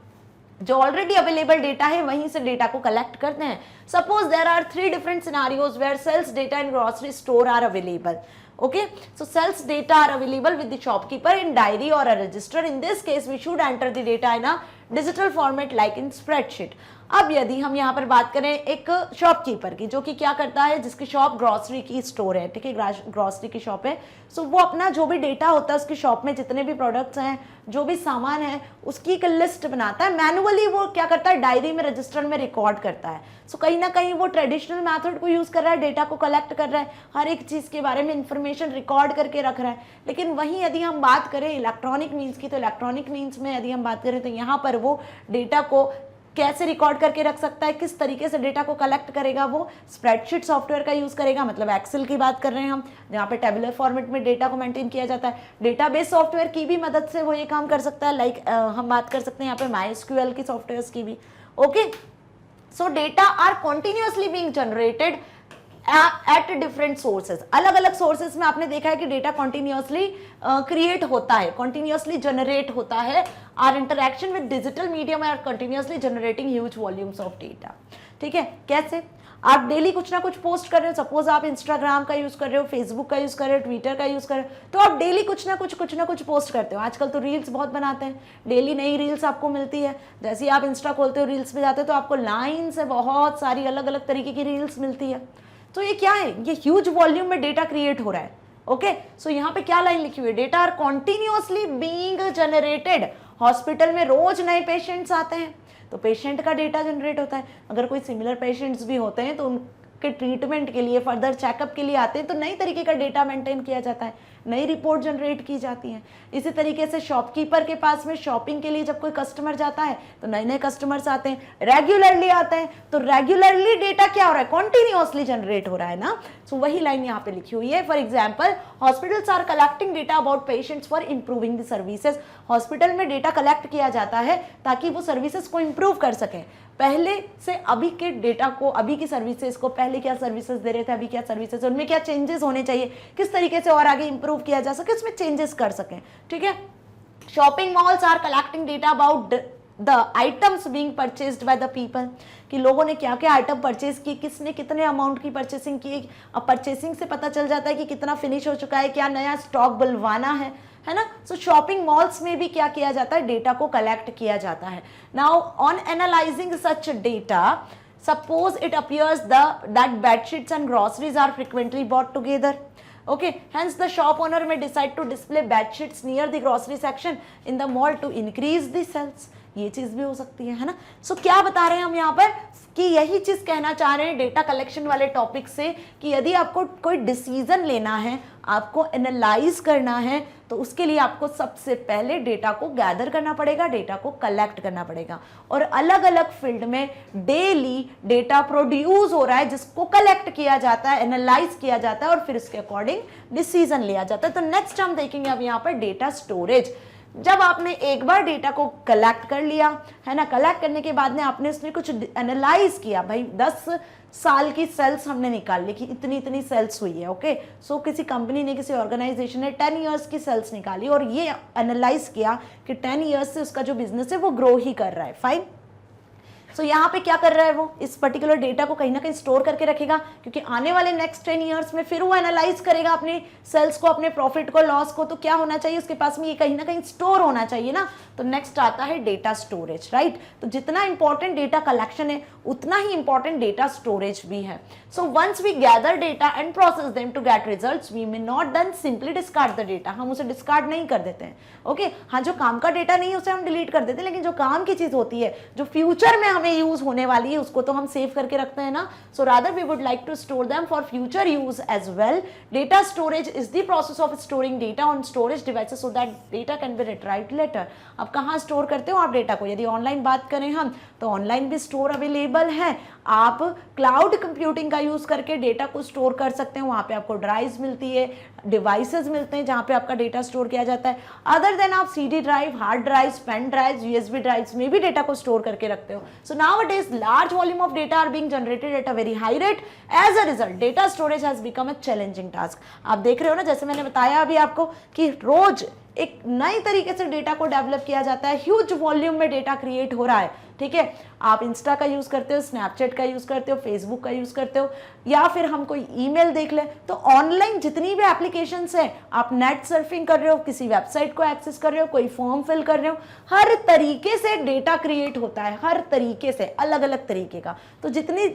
जो ऑलरेडी अवेलेबल डेटा है वहीं से डेटा को कलेक्ट करते हैं. Suppose there are 3 different scenarios where sales data in grocery store are available. Okay, so sales data are available with the shopkeeper in diary or a register. In this case, we should enter the data in a digital format like in spreadsheet. अब यदि हम यहाँ पर बात करें एक shopkeeper की, जो कि क्या करता है, जिसकी शॉप ग्रॉसरी की स्टोर है, ठीक है, ग्रॉसरी की शॉप है, सो वो अपना जो भी डेटा होता है उसकी शॉप में जितने भी प्रोडक्ट्स हैं, जो भी सामान है, उसकी एक लिस्ट बनाता है। मैनुअली वो क्या करता है, डायरी में, रजिस्टर में रिकॉर्ड करता है। सो कहीं ना कहीं वो ट्रेडिशनल मेथड को यूज कर रहा है, डेटा को कलेक्ट कर रहा है, हर एक चीज के बारे में इंफॉर्मेशन रिकॉर्ड करके रख रहा है। लेकिन वहीं यदि हम बात करें इलेक्ट्रॉनिक मीन्स की, तो इलेक्ट्रॉनिक मीन्स में यदि हम बात करें तो यहाँ पर वो डेटा को कैसे रिकॉर्ड करके रख सकता है, किस तरीके से डेटा को कलेक्ट करेगा, वो स्प्रेडशीट सॉफ्टवेयर का यूज करेगा, मतलब एक्सेल की बात कर रहे हैं हम, जहाँ पे टेबुलर फॉर्मेट में डेटा को मेंटेन किया जाता है। डेटाबेस सॉफ्टवेयर की भी मदद से वो ये काम कर सकता है, लाइक हम बात कर सकते हैं यहाँ पे MySQL की सॉफ्टवेयर की भी। Okay, so data are continuously being generated at different sources. अलग अलग सोर्सेज में आपने देखा है कि डेटा कॉन्टिन्यूअसली क्रिएट होता है, कॉन्टिन्यूअसली जनरेट होता है। Our interaction with digital medium are continuously generating huge volumes of data. ठीक है, कैसे? आप डेली कुछ ना कुछ पोस्ट कर रहे हो, सपोज आप इंस्टाग्राम का यूज कर रहे हो, फेसबुक का यूज कर रहे हो, ट्विटर का यूज कर रहे हो, तो आप डेली कुछ ना कुछ पोस्ट करते हो। आजकल तो रील्स बहुत बनाते हैं, डेली नई रील्स आपको मिलती है। जैसे ही आप इंस्टा खोलते हो, रील्स पे जाते हो, तो आपको लाइन से बहुत सारी अलग अलग तरीके की रील्स मिलती है। तो ये क्या है, ये ह्यूज वॉल्यूम में डेटा क्रिएट हो रहा है। ओके, सो यहाँ पे क्या लाइन लिखी हुई है, data are continuously being generated. Hospital में रोज नए पेशेंट्स आते हैं तो पेशेंट का डेटा जनरेट होता है। अगर कोई सिमिलर पेशेंट्स भी होते हैं तो उनके ट्रीटमेंट के लिए, फर्दर चेकअप के लिए आते हैं, तो नई तरीके का डेटा मेंटेन किया जाता है, नई रिपोर्ट जनरेट की जाती है। इसी तरीके से शॉपकीपर के पास में शॉपिंग के लिए जब कोई कस्टमर जाता है तो नए नए कस्टमर्स आते हैं, रेगुलरली आते हैं, तो रेगुलरली डेटा क्या हो रहा है, कॉन्टिन्यूअसली जनरेट हो रहा है ना। सो वही लाइन यहाँ पे लिखी हुई है। For example, hospitals are collecting data about patients for improving the services. Hospital में डेटा कलेक्ट किया जाता है ताकि वो सर्विसेज को इंप्रूव कर सकें। पहले से अभी के डेटा को, अभी की सर्विसेज को, पहले क्या सर्विसेज दे रहे थे, अभी क्या सर्विसेज, उनमें क्या चेंजेस होने चाहिए, किस तरीके से और आगे इंप्रूव किया जा सके, उसमें चेंजेस कर सकें। ठीक है, shopping malls are collecting data about the items being purchased by the people, कि लोगों ने क्या क्या आइटम परचेज की, किसने कितने अमाउंट की परचेसिंग की। अब परचेसिंग से पता चल जाता है कि कितना फिनिश हो चुका है, क्या नया स्टॉक बुलवाना है ना। सो शॉपिंग मॉल्स में भी क्या किया जाता है, डेटा को कलेक्ट किया जाता है। Now on analysing such data, suppose it appears that bedsheets and groceries are frequently bought together. Okay, hence the shop owner may decide to display bed sheets near the grocery section in the mall to increase the sales. ये चीज भी हो सकती है ना। सो क्या बता रहे हैं हम यहाँ पर, कि यही चीज कहना चाह रहे हैं डेटा कलेक्शन वाले टॉपिक से, कि यदि आपको कोई डिसीजन लेना है, आपको एनालाइज करना है, तो उसके लिए आपको सबसे पहले डेटा को गैदर करना पड़ेगा, डेटा को कलेक्ट करना पड़ेगा। और अलग अलग फील्ड में डेली डेटा प्रोड्यूस हो रहा है, जिसको कलेक्ट किया जाता है, एनालाइज किया जाता है, और फिर उसके अकॉर्डिंग डिसीजन लिया जाता है। तो नेक्स्ट हम देखेंगे अब यहाँ पर डेटा स्टोरेज। जब आपने एक बार डेटा को कलेक्ट कर लिया है ना, कलेक्ट करने के बाद में आपने उसमें कुछ एनालाइज किया, भाई 10 साल की सेल्स हमने निकाल ली कि इतनी इतनी सेल्स हुई है। ओके, सो किसी कंपनी ने, किसी ऑर्गेनाइजेशन ने 10 इयर्स की सेल्स निकाली और ये एनालाइज किया कि 10 इयर्स से उसका जो बिजनेस है वो ग्रो ही कर रहा है। फाइन, सो यहाँ पे क्या कर रहा है, वो इस पर्टिकुलर डेटा को कहीं ना कहीं स्टोर करके रखेगा, क्योंकि आने वाले नेक्स्ट 10 इयर्स में फिर वो एनालाइज करेगा अपने सेल्स को, अपने प्रॉफिट को, लॉस को, तो क्या होना चाहिए उसके पास में, ये कहीं ना कहीं स्टोर होना चाहिए ना। तो नेक्स्ट आता है डेटा स्टोरेज, राइट। तो जितना इंपॉर्टेंट डेटा कलेक्शन है उतना ही इंपॉर्टेंट डेटा स्टोरेज भी है। So once we gather data and process them to get results, we may not then simply discard the data, हम उसे डिस्कार्ड नहीं कर देते हैं। ओके, हाँ, जो काम का डेटा नहीं है उसे हम डिलीट कर देते हैं, लेकिन जो काम की चीज होती है, जो फ्यूचर में हमें यूज होने वाली है, उसको तो हम सेव करके रखते हैं ना। So rather we would like to store them for future use as well. Data storage is the process of storing data on storage devices so that data can be retrieved later. अब कहाँ store करते हो आप data को, यदि online बात करें हम तो ऑनलाइन भी स्टोर अवेलेबल है। आप क्लाउड कंप्यूटिंग का यूज करके डेटा को स्टोर कर सकते हैं, वहां पे आपको ड्राइव्स मिलती है, डिवाइसेस मिलते हैं जहां पे आपका डेटा स्टोर किया जाता है। अदर देन आप CD drive, hard drives, pen drives, USB drives में भी डेटा को स्टोर करके रखते हो। So nowadays large volume of data are being generated at a very high rate. As a result data storage has become a challenging task. आप देख रहे हो ना, जैसे मैंने बताया अभी आपको कि रोज एक नए तरीके से डेटा को डेवलप किया जाता है, ह्यूज वॉल्यूम में डेटा क्रिएट हो रहा है, ठीक है। आप इंस्टा का यूज करते हो, स्नैपचैट का यूज करते हो, फेसबुक का यूज करते हो, या फिर हम कोई ईमेल देख लें, तो ऑनलाइन जितनी भी एप्लीकेशंस हैं, आप नेट सर्फिंग कर रहे हो, किसी वेबसाइट को एक्सेस कर रहे हो, कोई फॉर्म फिल कर रहे हो, हर तरीके से डेटा क्रिएट होता है, हर तरीके से, अलग अलग तरीके का। तो जितनी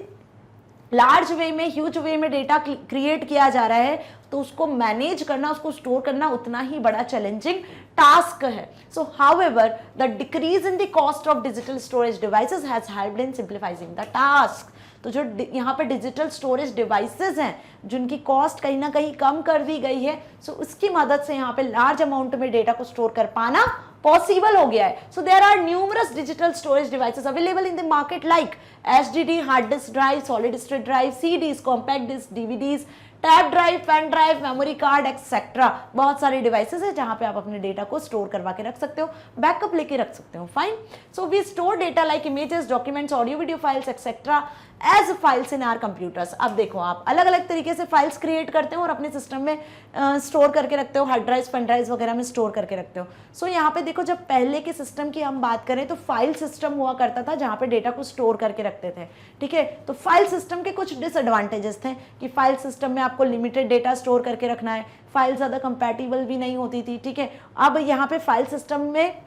लार्ज वे में, ह्यूज वे में डेटा क्रिएट किया जा रहा है, तो उसको मैनेज करना, उसको स्टोर करना उतना ही बड़ा चैलेंजिंग टास्क है। So however the decrease in the cost of digital storage devices has helped in simplifying the task. तो जो यहाँ पे डिजिटल स्टोरेज डिवाइसेस हैं, जिनकी कॉस्ट कहीं ना कहीं कम कर दी गई है, सो उसकी मदद से यहाँ पे लार्ज अमाउंट में डेटा को स्टोर कर पाना पॉसिबल हो गया है। So there are numerous digital storage devices available in the market like HDD, hard disk drive, solid state drive, CDs, compact disk, DVDs, tab drive, pen drive, memory card etcetera. बहुत सारे devices है जहां पे आप अपने data को store करवा के रख सकते हो, बैकअप लेके रख सकते हो। Fine. So we store data like images, documents, audio video files etcetera as files in our computers. अब देखो, आप अलग अलग तरीके से फाइल्स क्रिएट करते हो और अपने सिस्टम में स्टोर करके रखते हो, हार्ड ड्राइव, पेन ड्राइव वगैरह में स्टोर करके रखते हो। सो यहाँ पे देखो, जब पहले के सिस्टम की हम बात करें तो फाइल सिस्टम हुआ करता था जहाँ पे डेटा को स्टोर करके रखते थे, ठीक है। तो फाइल सिस्टम के कुछ डिसएडवांटेजेस थे कि फाइल सिस्टम में आपको लिमिटेड डेटा स्टोर करके रखना है, फाइल ज़्यादा कंपैटिबल भी नहीं होती थी, ठीक है। अब यहाँ पे फाइल सिस्टम में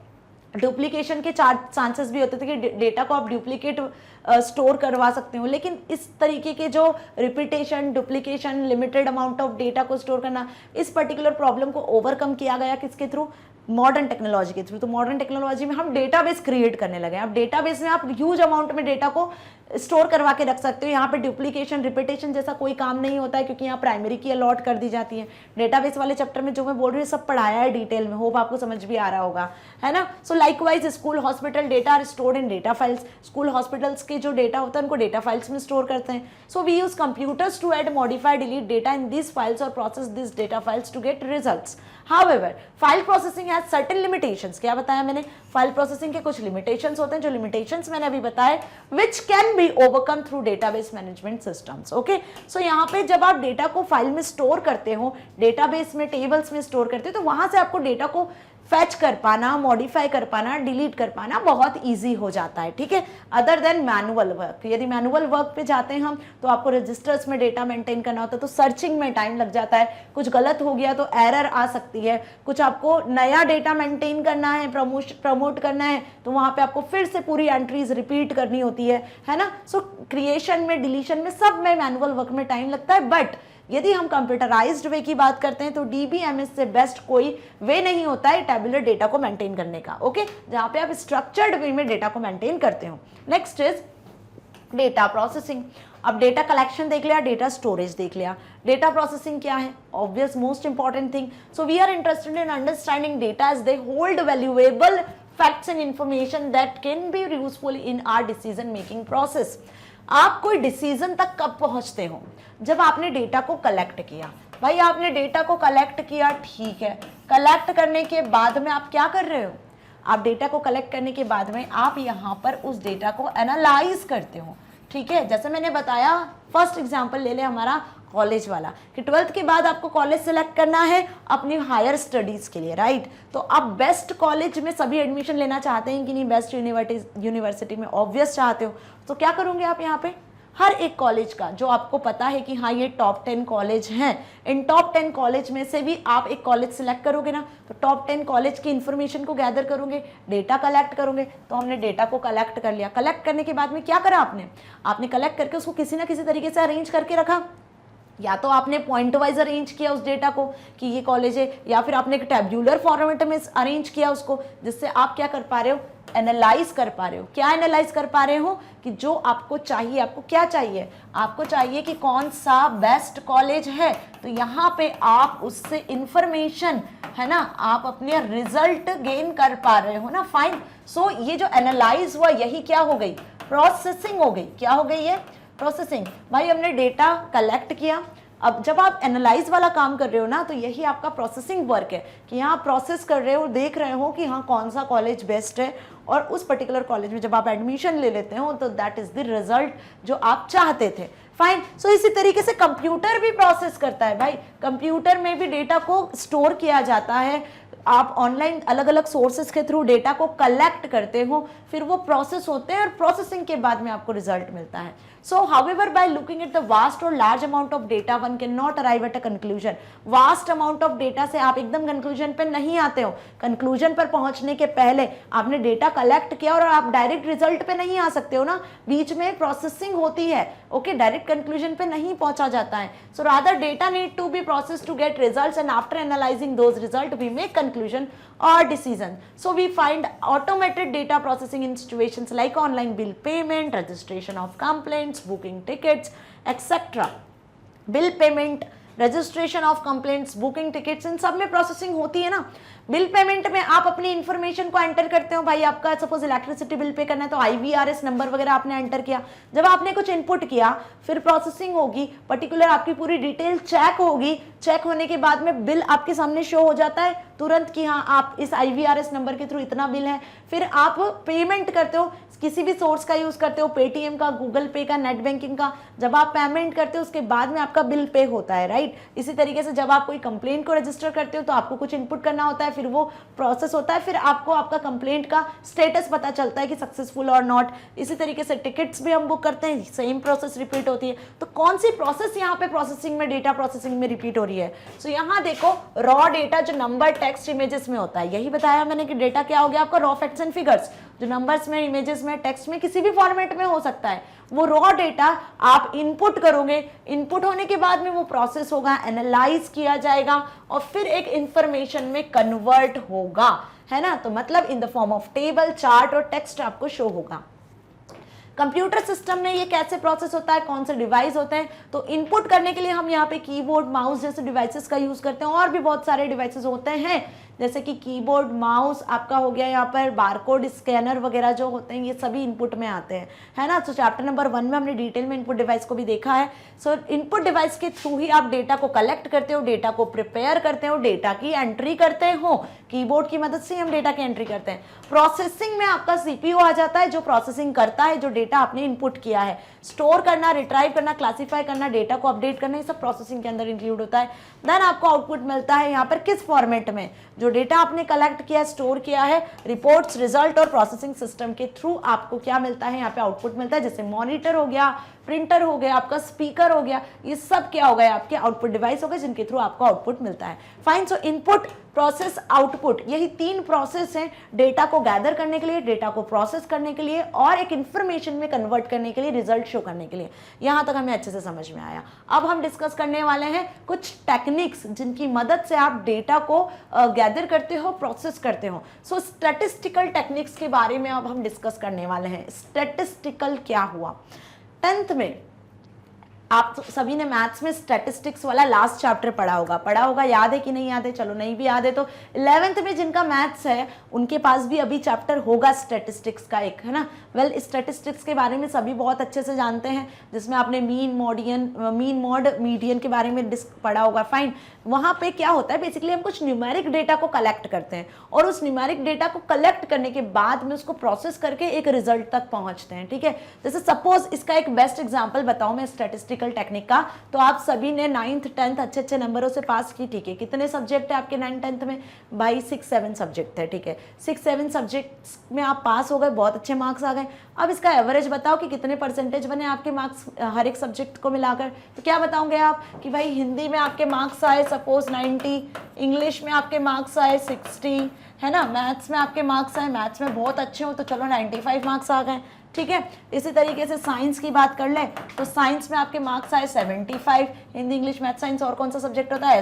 डुप्लीकेशन के चांसेस भी होते थे कि डेटा को आप डुप्लीकेट स्टोर करवा सकते हो, लेकिन इस तरीके के जो repetition, duplication, limited amount of data को स्टोर करना, इस पर्टिकुलर प्रॉब्लम को ओवरकम किया गया किसके थ्रू? मॉडर्न टेक्नोलॉजी के थ्रू। तो मॉडर्न टेक्नोलॉजी में हम डेटाबेस क्रिएट करने लगे। अब डेटाबेस में आप ह्यूज अमाउंट में डेटा को स्टोर करवा के रख सकते हो। यहाँ पे डुप्लीकेशन, रिपीटेशन जैसा कोई काम नहीं होता है, क्योंकि यहाँ प्राइमरी की अलॉट कर दी जाती है। डेटाबेस वाले चैप्टर में जो मैं बोल रही हूँ सब पढ़ाया है डिटेल में, होप आपको समझ भी आ रहा होगा, है ना। So likewise school, hospital data are stored in data files. School, hospitals के जो डेटा होता है उनको डेटा फाइल्स में स्टोर करते हैं। So we use computers to add, modify, delete data in this files और process this data files to get results. However file processing has certain limitations. क्या बताया मैंने? फाइल प्रोसेसिंग के कुछ लिमिटेशंस होते हैं, जो लिमिटेशंस मैंने अभी बताए, which can be overcome through database management systems. Okay, so यहाँ पे जब आप डेटा को फाइल में स्टोर करते हो, डेटाबेस में, टेबल्स में स्टोर करते हो, तो वहां से आपको डेटा को फैच कर पाना, मॉडिफाई कर पाना, डिलीट कर पाना बहुत इजी हो जाता है, ठीक है, अदर देन मैनुअल वर्क। यदि मैनुअल वर्क पे जाते हैं हम, तो आपको रजिस्टर्स में डेटा मेंटेन करना होता है, तो सर्चिंग में टाइम लग जाता है, कुछ गलत हो गया तो एरर आ सकती है, कुछ आपको नया डेटा मेंटेन करना है, प्रमोट करना है, तो वहां पे आपको फिर से पूरी एंट्रीज रिपीट करनी होती है ना। सो क्रिएशन में, डिलीशन में, सब में मैनुअल वर्क में टाइम लगता है। बट यदि हम कंप्यूटराइज्ड वे की बात करते हैं तो DBMS से बेस्ट कोई वे नहीं होता है टैबुलर डेटा को मेंटेन करने का, ओके, जहां पे आप स्ट्रक्चर्ड वे में डेटा को मेंटेन करते हो। Next is data processing. अब डेटा कलेक्शन देख लिया, डेटा स्टोरेज देख लिया, डेटा प्रोसेसिंग क्या है? Obvious most important thing. So we are interested in understanding data as they hold valuable facts and information that can be useful in our decision making process. आप कोई decision तक कब पहुंचते हो? जब आपने डेटा को कलेक्ट किया। भाई आपने डेटा को कलेक्ट किया, ठीक है, कलेक्ट करने के बाद में आप क्या कर रहे हो? आप डेटा को कलेक्ट करने के बाद में आप यहाँ पर उस डेटा को एनालाइज करते हो, ठीक है। जैसे मैंने बताया, फर्स्ट एग्जांपल ले ले हमारा कॉलेज वाला, कि 12th के बाद आपको कॉलेज सेलेक्ट करना है अपनी हायर स्टडीज के लिए, राइट। तो आप बेस्ट कॉलेज में सभी एडमिशन लेना चाहते हैं कि नहीं? बेस्ट यूनिवर्सिटी में ऑब्वियस चाहते हो। तो क्या करोगे आप यहाँ पे? हर एक कॉलेज का जो आपको पता है कि हाँ ये टॉप 10 कॉलेज हैं, इन टॉप 10 कॉलेज में से भी आप एक कॉलेज सिलेक्ट करोगे ना, तो टॉप 10 कॉलेज की इंफॉर्मेशन को गैदर करोगे, डेटा कलेक्ट करोगे। तो हमने डेटा को कलेक्ट कर लिया, कलेक्ट करने के बाद में क्या करा आपने कलेक्ट करके उसको किसी ना किसी तरीके से अरेंज करके रखा। या तो आपने पॉइंट वाइज अरेंज किया उस डेटा को कि ये कॉलेज है, या फिर आपने एक टैब्यूलर फॉर्मेट में अरेंज किया उसको, जिससे आप क्या कर पा रहे हो? एनालाइज कर पा रहे हो। क्या एनालाइज कर पा रहे हो? कि जो आपको चाहिए, आपको क्या चाहिए? आपको चाहिए कि कौन सा बेस्ट कॉलेज है, तो यहाँ पे आप उससे इंफॉर्मेशन, है ना, आप अपने रिजल्ट गेन कर पा रहे हो ना। फाइन। सो ये जो एनालाइज हुआ, यही क्या हो गई? प्रोसेसिंग हो गई। क्या हो गई? ये प्रोसेसिंग। भाई हमने डेटा कलेक्ट किया, अब जब आप एनालाइज वाला काम कर रहे हो ना, तो यही आपका प्रोसेसिंग वर्क है कि यहाँ प्रोसेस कर रहे हो, देख रहे हो कि हाँ कौन सा कॉलेज बेस्ट है, और उस पर्टिकुलर कॉलेज में जब आप एडमिशन ले लेते हो तो दैट इज द रिजल्ट जो आप चाहते थे। फाइन। सो इसी तरीके से कंप्यूटर भी प्रोसेस करता है। भाई कंप्यूटर में भी डेटा को स्टोर किया जाता है, आप ऑनलाइन अलग अलग सोर्सेज के थ्रू डेटा को कलेक्ट करते हो, फिर वो प्रोसेस होते हैं और प्रोसेसिंग के बाद में आपको रिजल्ट मिलता है. So however by looking at the vast और large amount of data one can not arrive at a conclusion. Vast amount of data से आप एकदम कंक्लूजन पे नहीं आते हो. कंक्लूजन पर पहुंचने के पहले आपने डेटा कलेक्ट किया और आप डायरेक्ट रिजल्ट पे नहीं आ सकते हो ना, बीच में प्रोसेसिंग होती है. ओके, डायरेक्ट कंक्लूजन पे नहीं पहुंचा जाता है. So rather data need to be processed to get results and after analysing those result we make conclusion or decision. So we find automated data processing in situations like online bill payment, registration of complaints, booking tickets, etc. Bill payment, registration of complaints, booking tickets, इन सब में processing होती है ना. Bill payment में आप अपनी information को एंटर करते हो. भाई आपका सपोज इलेक्ट्रिसिटी बिल पे करना है तो IVRS नंबर वगैरह आपने एंटर किया. जब आपने कुछ इनपुट किया फिर प्रोसेसिंग होगी, पर्टिकुलर आपकी पूरी डिटेल चेक होगी. चेक होने के बाद में बिल आपके सामने शो हो जाता है तुरंत कि हाँ आप इस IVRS नंबर के थ्रू इतना बिल है. फिर आप पेमेंट करते हो, किसी भी सोर्स का यूज करते हो, पेटीएम का, गूगल पे का, नेट बैंकिंग का. जब आप पेमेंट करते हो उसके बाद में आपका बिल पे होता है, राइट. इसी तरीके से जब आप कोई कंप्लेंट को रजिस्टर करते हो तो आपको कुछ इनपुट करना होता है, फिर वो प्रोसेस होता है, फिर आपको आपका कंप्लेंट का स्टेटस पता चलता है कि सक्सेसफुल और नॉट. इसी तरीके से टिकट्स भी हम बुक करते हैं, सेम प्रोसेस रिपीट होती है. तो कौन सी प्रोसेस यहाँ पे प्रोसेसिंग में, डेटा प्रोसेसिंग में रिपीट हो रही है? सो यहाँ देखो रॉ डेटा जो नंबर, टेक्स्ट, इमेजेस में होता है. यही बताया मैंने कि डेटा क्या हो गया आपका, रॉ फैक्ट्स एंड फिगर्स, जो नंबर्स में, इमेजेस में, टेक्स्ट में, किसी भी फॉर्मेट में हो सकता है. वो रॉ डेटा आप इनपुट करोगे, इनपुट होने के बाद में वो प्रोसेस होगा, एनालाइज किया जाएगा और फिर एक इंफॉर्मेशन में कन्वर्ट होगा, है ना. तो मतलब in the form of table, chart और टेक्स्ट आपको शो होगा. कंप्यूटर सिस्टम में ये कैसे प्रोसेस होता है, कौन से डिवाइस होते हैं? तो इनपुट करने के लिए हम यहाँ पे कीबोर्ड, माउस जैसे डिवाइसेस का यूज करते हैं. और भी बहुत सारे डिवाइसेस होते हैं जैसे कि कीबोर्ड, माउस, आपका हो गया यहाँ पर बारकोड स्कैनर वगैरह जो होते हैं, ये सभी इनपुट में आते हैं, है ना. तो चैप्टर नंबर 1 में हमने डिटेल में इनपुट डिवाइस को भी देखा है. सो इनपुट डिवाइस के थ्रू ही आप डेटा को कलेक्ट करते हो, डेटा को प्रिपेयर करते हो, डेटा की एंट्री करते हो. कीबोर्ड की मदद से हम डेटा की एंट्री करते हैं. प्रोसेसिंग में आपका CPU आ जाता है जो प्रोसेसिंग करता है जो डेटा आपने इनपुट किया है. स्टोर करना, रिट्राइव करना, क्लासीफाई करना, डेटा को अपडेट करना, ये सब प्रोसेसिंग के अंदर इंक्लूड होता है. देन आपको आउटपुट मिलता है यहाँ पर किस फॉर्मेट में, जो डेटा आपने कलेक्ट किया, स्टोर किया है, रिपोर्ट्स, रिजल्ट और प्रोसेसिंग सिस्टम के थ्रू आपको क्या मिलता है, यहाँ पे आउटपुट मिलता है. जैसे मॉनिटर हो गया, प्रिंटर हो गया, आपका स्पीकर हो गया, ये सब क्या हो गया, आपके आउटपुट डिवाइस हो गए जिनके थ्रू आपको आउटपुट मिलता है. फाइन. सो इनपुट, प्रोसेस, आउटपुट, यही 3 प्रोसेस हैं डेटा को गैदर करने के लिए, डेटा को प्रोसेस करने के लिए और एक इंफॉर्मेशन में कन्वर्ट करने के लिए, रिजल्ट शो करने के लिए. यहां तक हमें अच्छे से समझ में आया. अब हम डिस्कस करने वाले हैं कुछ टेक्निक्स जिनकी मदद से आप डेटा को गैदर करते हो, प्रोसेस करते हो. सो स्टैटिस्टिकल टेक्निक्स के बारे में अब हम डिस्कस करने वाले हैं. स्टैटिस्टिकल क्या हुआ? 10th में आप सभी ने मैथ्स में स्टैटिस्टिक्स वाला लास्ट चैप्टर पढ़ा होगा, याद है कि नहीं याद है? चलो नहीं भी याद है तो 11th में जिनका मैथ्स है उनके पास भी अभी चैप्टर होगा स्टैटिस्टिक्स का एक, है ना. वेल, स्टैटिस्टिक्स के बारे में सभी बहुत अच्छे से जानते हैं, जिसमें आपने मीन, मॉड, मीडियन के बारे में पढ़ा होगा. फाइन. वहाँ पे क्या होता है, बेसिकली हम कुछ न्यूमेरिक डेटा को कलेक्ट करते हैं और उस न्यूमेरिक डेटा को कलेक्ट करने के बाद में उसको प्रोसेस करके एक रिजल्ट तक पहुँचते हैं. ठीक है. जैसे सपोज इसका एक बेस्ट एग्जाम्पल बताऊँ मैं स्टैटिस्टिक्स टेक्निक का, तो आप सभी ने 9th 10th अच्छे नंबरों से पास की. ठीक है. कितने सब्जेक्ट है आपके 9th 10th में? भाई 6-7 सब्जेक्ट है. ठीक है. 6-7 सब्जेक्ट्स में आप पास हो गए, बहुत अच्छे मार्क्स आ गए. अब इसका एवरेज बताओ कि कितने परसेंटेज बने आपके मार्क्स हर एक सब्जेक्ट को मिलाकर. तो क्या बताओगे आप कि भाई हिंदी में आपके मार्क्स आए सपोज 90, इंग्लिश में आपके मार्क्स आए 60, है ना. मैथ्स में आपके मार्क्स आए, मैथ्स में बहुत अच्छे हो तो चलो 95 मार्क्स आ गए. ठीक है. इसी तरीके से साइंस की बात कर ले तो साइंस में आपके मार्क्स आए 75, हिंदी, इंग्लिश, मैथ, साइंस. और कौन सा सब्जेक्ट होता है?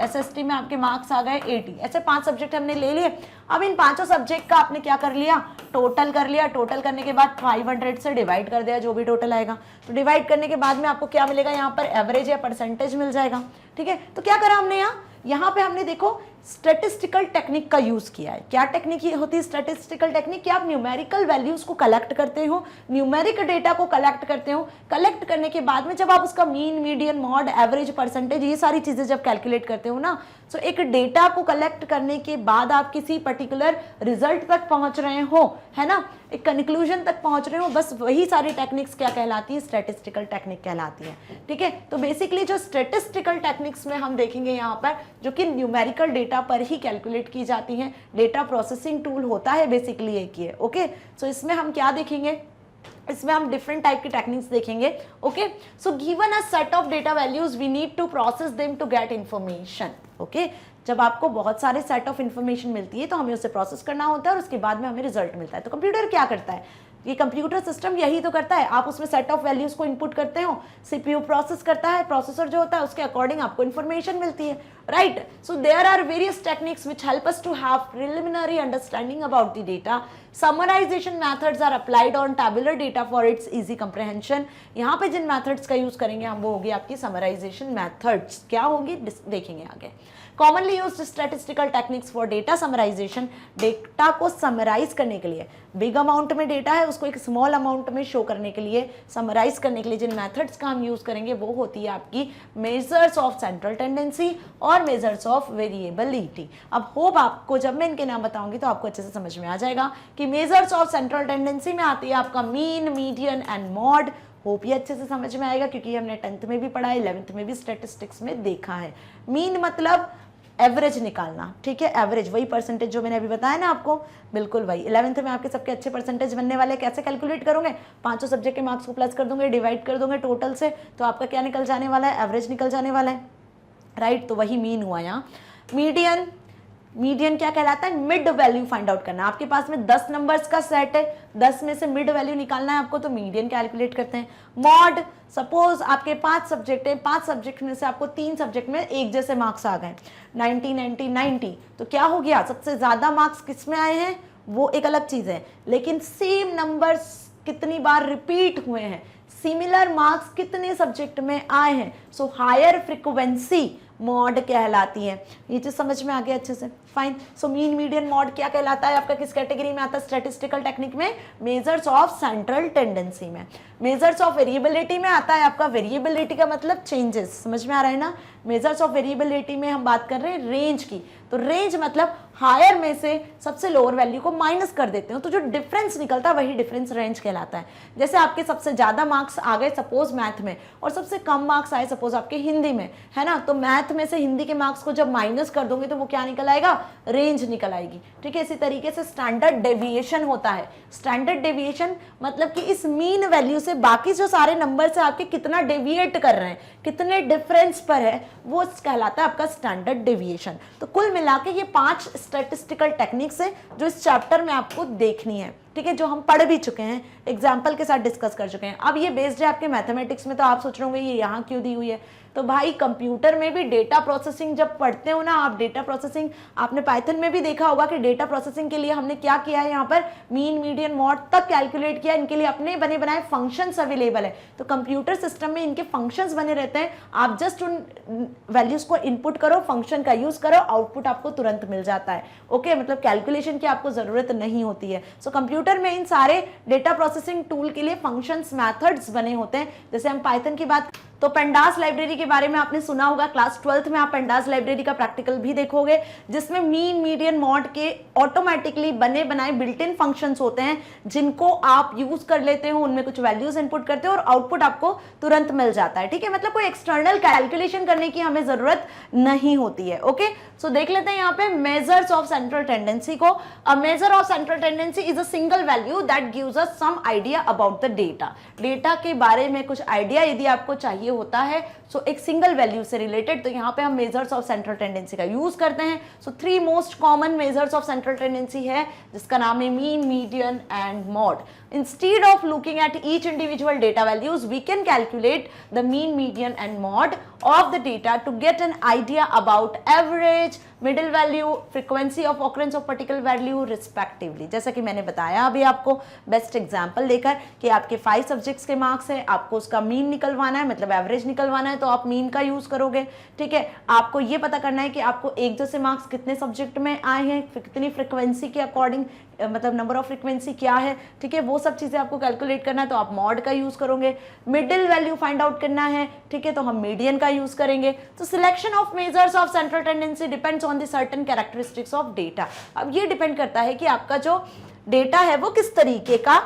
SST में आपके मार्क्स आ गए 80. ऐसे 5 सब्जेक्ट हमने ले लिए. अब इन 5 सब्जेक्ट का आपने क्या कर लिया, टोटल कर लिया. टोटल करने के बाद 500 से डिवाइड कर दिया, जो भी टोटल आएगा. तो डिवाइड करने के बाद में आपको क्या मिलेगा, यहाँ पर एवरेज या परसेंटेज मिल जाएगा. ठीक है. तो क्या करा हमने यहाँ पे हमने देखो स्टैटिस्टिकल टेक्निक का यूज किया है. क्या टेक्निक होती है स्टैटिस्टिकल टेक्निक? कि आप न्यूमेरिकल वैल्यूज को कलेक्ट करते हो, न्यूमेरिक डेटा को कलेक्ट करते हो. कलेक्ट करने के बाद में जब आप उसका mean, median, mod, average, percentage, ये सारी चीजें जब कैलकुलेट करते हो ना, तो एक डेटा को कलेक्ट करने के बाद आप किसी पर्टिकुलर रिजल्ट तक पहुंच रहे हो, है ना, एक कंक्लूजन तक पहुंच रहे हो. बस वही सारी टेक्निक्स क्या कहलाती है? स्टैटिस्टिकल टेक्निक कहलाती है. ठीक है. तो बेसिकली जो स्टैटिस्टिकल टेक्निक्स में हम देखेंगे यहाँ पर, जो कि न्यूमेरिकल डेटा डेटा पर ही कैलकुलेट की जाती हैं। डेटा प्रोसेसिंग टूल होता है बेसिकली एक ही है। ओके, सो इसमें हम क्या देखेंगे, इसमें हम डिफरेंट टाइप की टेक्निक्स देखेंगे। Okay, so given a set of data values we need to process them to get information. Okay, जब आपको बहुत सारे सेट ऑफ इन्फॉर्मेशन मिलती है तो हमें उसे प्रोसेस करना होता है और उसके बाद में हमें रिजल्ट मिलता है। तो कंप्यूटर क्या करता है, ये कंप्यूटर सिस्टम यही तो करता है। आप उसमें सेट ऑफ वैल्यूज को इनपुट करते हो, सीपीयू प्रोसेस करता है, प्रोसेसर जो होता है उसके अकॉर्डिंग आपको इन्फॉर्मेशन मिलती है, right. So there are various techniques which help us to have preliminary understanding about the data. Summarisation methods are applied on tabular data for its easy comprehension. यहाँ पे जिन मेथड्स का यूज करेंगे हम वो होगी आपकी समराइजेशन मेथड्स। क्या होगी देखेंगे आगे। Commonly used statistical techniques for data summarisation, data को समराइज करने के लिए, बिग अमाउंट में डेटा है उसको एक स्मॉल अमाउंट में शो करने के लिए, समराइज करने के लिए जिन मेथड्स का हम यूज करेंगे वो होती है आपकी मेजर्स ऑफ सेंट्रल टेंडेंसी और मेजर्स ऑफ वेरिएबिलिटी। अब होप आपको जब मैं इनके नाम बताऊंगी तो आपको अच्छे से समझ में आ जाएगा कि मेजर्स ऑफ सेंट्रल टेंडेंसी में आती है आपका mean, median and mod. Hope ये अच्छे से समझ में आएगा क्योंकि हमने 10th में भी पढ़ा है, 11th में भी स्टैटिस्टिक्स में देखा है। मीन मतलब एवरेज निकालना, ठीक है, एवरेज वही परसेंटेज जो मैंने अभी बताया ना आपको, बिल्कुल वही। 11th में आपके सबके अच्छे परसेंटेज बनने वाले, कैसे कैलकुलेट करोगे, पांचों सब्जेक्ट के मार्क्स को प्लस कर दोगे, डिवाइड कर दोगे टोटल से, तो आपका क्या निकल जाने वाला है, एवरेज निकल जाने वाला है, राइट। तो वही मीन हुआ यहाँ। मीडियन, मीडियन क्या कहलाता है, मिड वैल्यू फाइंड आउट करना। आपके पास में 10 नंबर्स का सेट है, 10 में से मिड वैल्यू निकालना है आपको, तो मीडियन कैलकुलेट करते हैं। मॉड, सपोज आपके 5 सब्जेक्ट है, 5 सब्जेक्ट में से आपको 3 सब्जेक्ट में एक जैसे मार्क्स आ गए, 90 90 90, तो क्या हो गया, सबसे ज्यादा मार्क्स किस में आए हैं वो एक अलग चीज है, लेकिन सेम नंबर्स कितनी बार रिपीट हुए हैं, सिमिलर मार्क्स कितने सब्जेक्ट में आए हैं, सो हायर फ्रीक्वेंसी मॉड कहलाती है। ये चीज समझ में आ गया अच्छे से, fine. So mean, median, mod क्या कहलाता है आपका, किस कैटेगरी में आता है, स्टैटिस्टिकल टेक्निक में, मेजर्स ऑफ सेंट्रल टेंडेंसी में। मेजर्स ऑफ वेरिएबिलिटी में आता है आपका, वेरिएबिलिटी का मतलब चेंजेस, समझ में आ रहा है ना। मेजर्स ऑफ वेरिएबिलिटी में हम बात कर रहे हैं रेंज की, तो रेंज मतलब हायर में से सबसे लोअर वैल्यू को माइनस कर देते हो तो जो डिफरेंस निकलता है वही डिफरेंस रेंज कहलाता है। जैसे आपके सबसे ज्यादा मार्क्स आ गए सपोज मैथ में और सबसे कम मार्क्स आए सपोज आपके हिंदी में, है ना, तो मैथ में से हिंदी के मार्क्स को जब माइनस कर दोगे तो वो क्या निकल आएगा, रेंज निकल आएगी, ठीक है। इसी तरीके से स्टैंडर्ड डेविएशन होता है। स्टैंडर्ड डेविएशन मतलब कि इस मीन वैल्यू से बाकी जो सारे नंबर से आपके कितना डेविएट कर रहे हैं, कितने डिफरेंस पर है, वो कहलाता है आपका स्टैंडर्ड डेविएशन। तो कुल मिला के ये 5 स्टैटिस्टिकल टेक्निक्स है जो इस चैप्टर में आपको देखनी है, ठीक है, जो हम पढ़ भी चुके हैं, एग्जाम्पल के साथ डिस्कस कर चुके हैं। अब ये बेस्ड है आपके मैथमेटिक्स में, तो आप सोच रहे होंगे ये यहाँ क्यों दी हुई है, तो भाई कंप्यूटर में भी डेटा प्रोसेसिंग जब पढ़ते हो ना आप, डेटा प्रोसेसिंग आपने पाइथन में भी देखा होगा कि डेटा प्रोसेसिंग के लिए हमने क्या किया है, यहाँ पर मीन, मीडियन, मॉड तक कैलकुलेट किया, इनके लिए अपने बने बनाए फंक्शंस अवेलेबल है। तो कंप्यूटर सिस्टम में इनके फंक्शंस बने रहते हैं, आप जस्ट उन वैल्यूज को इनपुट करो, फंक्शन का यूज करो, आउटपुट आपको तुरंत मिल जाता है। ओके, मतलब कैलकुलेशन की आपको जरूरत नहीं होती है। सो कंप्यूटर में इन सारे डेटा प्रोसेसिंग टूल के लिए फंक्शंस, मेथड्स बने होते हैं। जैसे हम पाइथन की बात, तो पेंडास लाइब्रेरी के बारे में आपने सुना होगा, क्लास 12th में आप पेंडास लाइब्रेरी का प्रैक्टिकल भी देखोगे, जिसमें मीन, मीडियन, मॉड के ऑटोमेटिकली बने बनाए बिल्ट इन फंक्शंस होते हैं जिनको आप यूज कर लेते हो, उनमें कुछ वैल्यूज इनपुट करते हो और आउटपुट आपको तुरंत मिल जाता है, ठीक है। मतलब कोई एक्सटर्नल कैलकुलेशन करने की हमें जरूरत नहीं होती है। ओके, सो देख लेते हैं यहाँ पे मेजर्स ऑफ सेंट्रल टेंडेंसी को। A measure of central tendency is a single value that gives us some idea about the data. Data के बारे में कुछ आइडिया यदि आपको चाहिए होता है, सो एक सिंगल वैल्यू से रिलेटेड, तो यहाँ पे हम मेजर्स ऑफ सेंट्रल टेंडेंसी का यूज करते हैं। सो 3 most common measures of central tendency है, जिसका नाम है mean, median and mod. Instead of looking at each individual data values, we can calculate the mean, median and mode of the data to get an idea about average, middle value, frequency of occurrence of particular value respectively। जैसा कि मैंने बताया अभी आपको best example लेकर कि आपके 5 subjects के मार्क्स है, आपको उसका मीन निकलवाना है, मतलब एवरेज निकलवाना है, तो आप मीन का यूज करोगे, ठीक है। आपको ये पता करना है कि आपको एक जैसे मार्क्स कितने सब्जेक्ट में आए हैं, कितनी फ्रिक्वेंसी के अकॉर्डिंग, मतलब नंबर ऑफ फ्रीक्वेंसी क्या है, ठीक है, वो सब चीजें आपको कैलकुलेट करना है, तो आप मॉड का यूज करोगे। मिडिल वैल्यू फाइंड आउट करना है, ठीक है, तो हम मीडियन का यूज करेंगे। तो selection of measures of central tendency depends on the certain characteristics of data. अब ये डिपेंड करता है कि आपका जो डेटा है वो किस तरीके का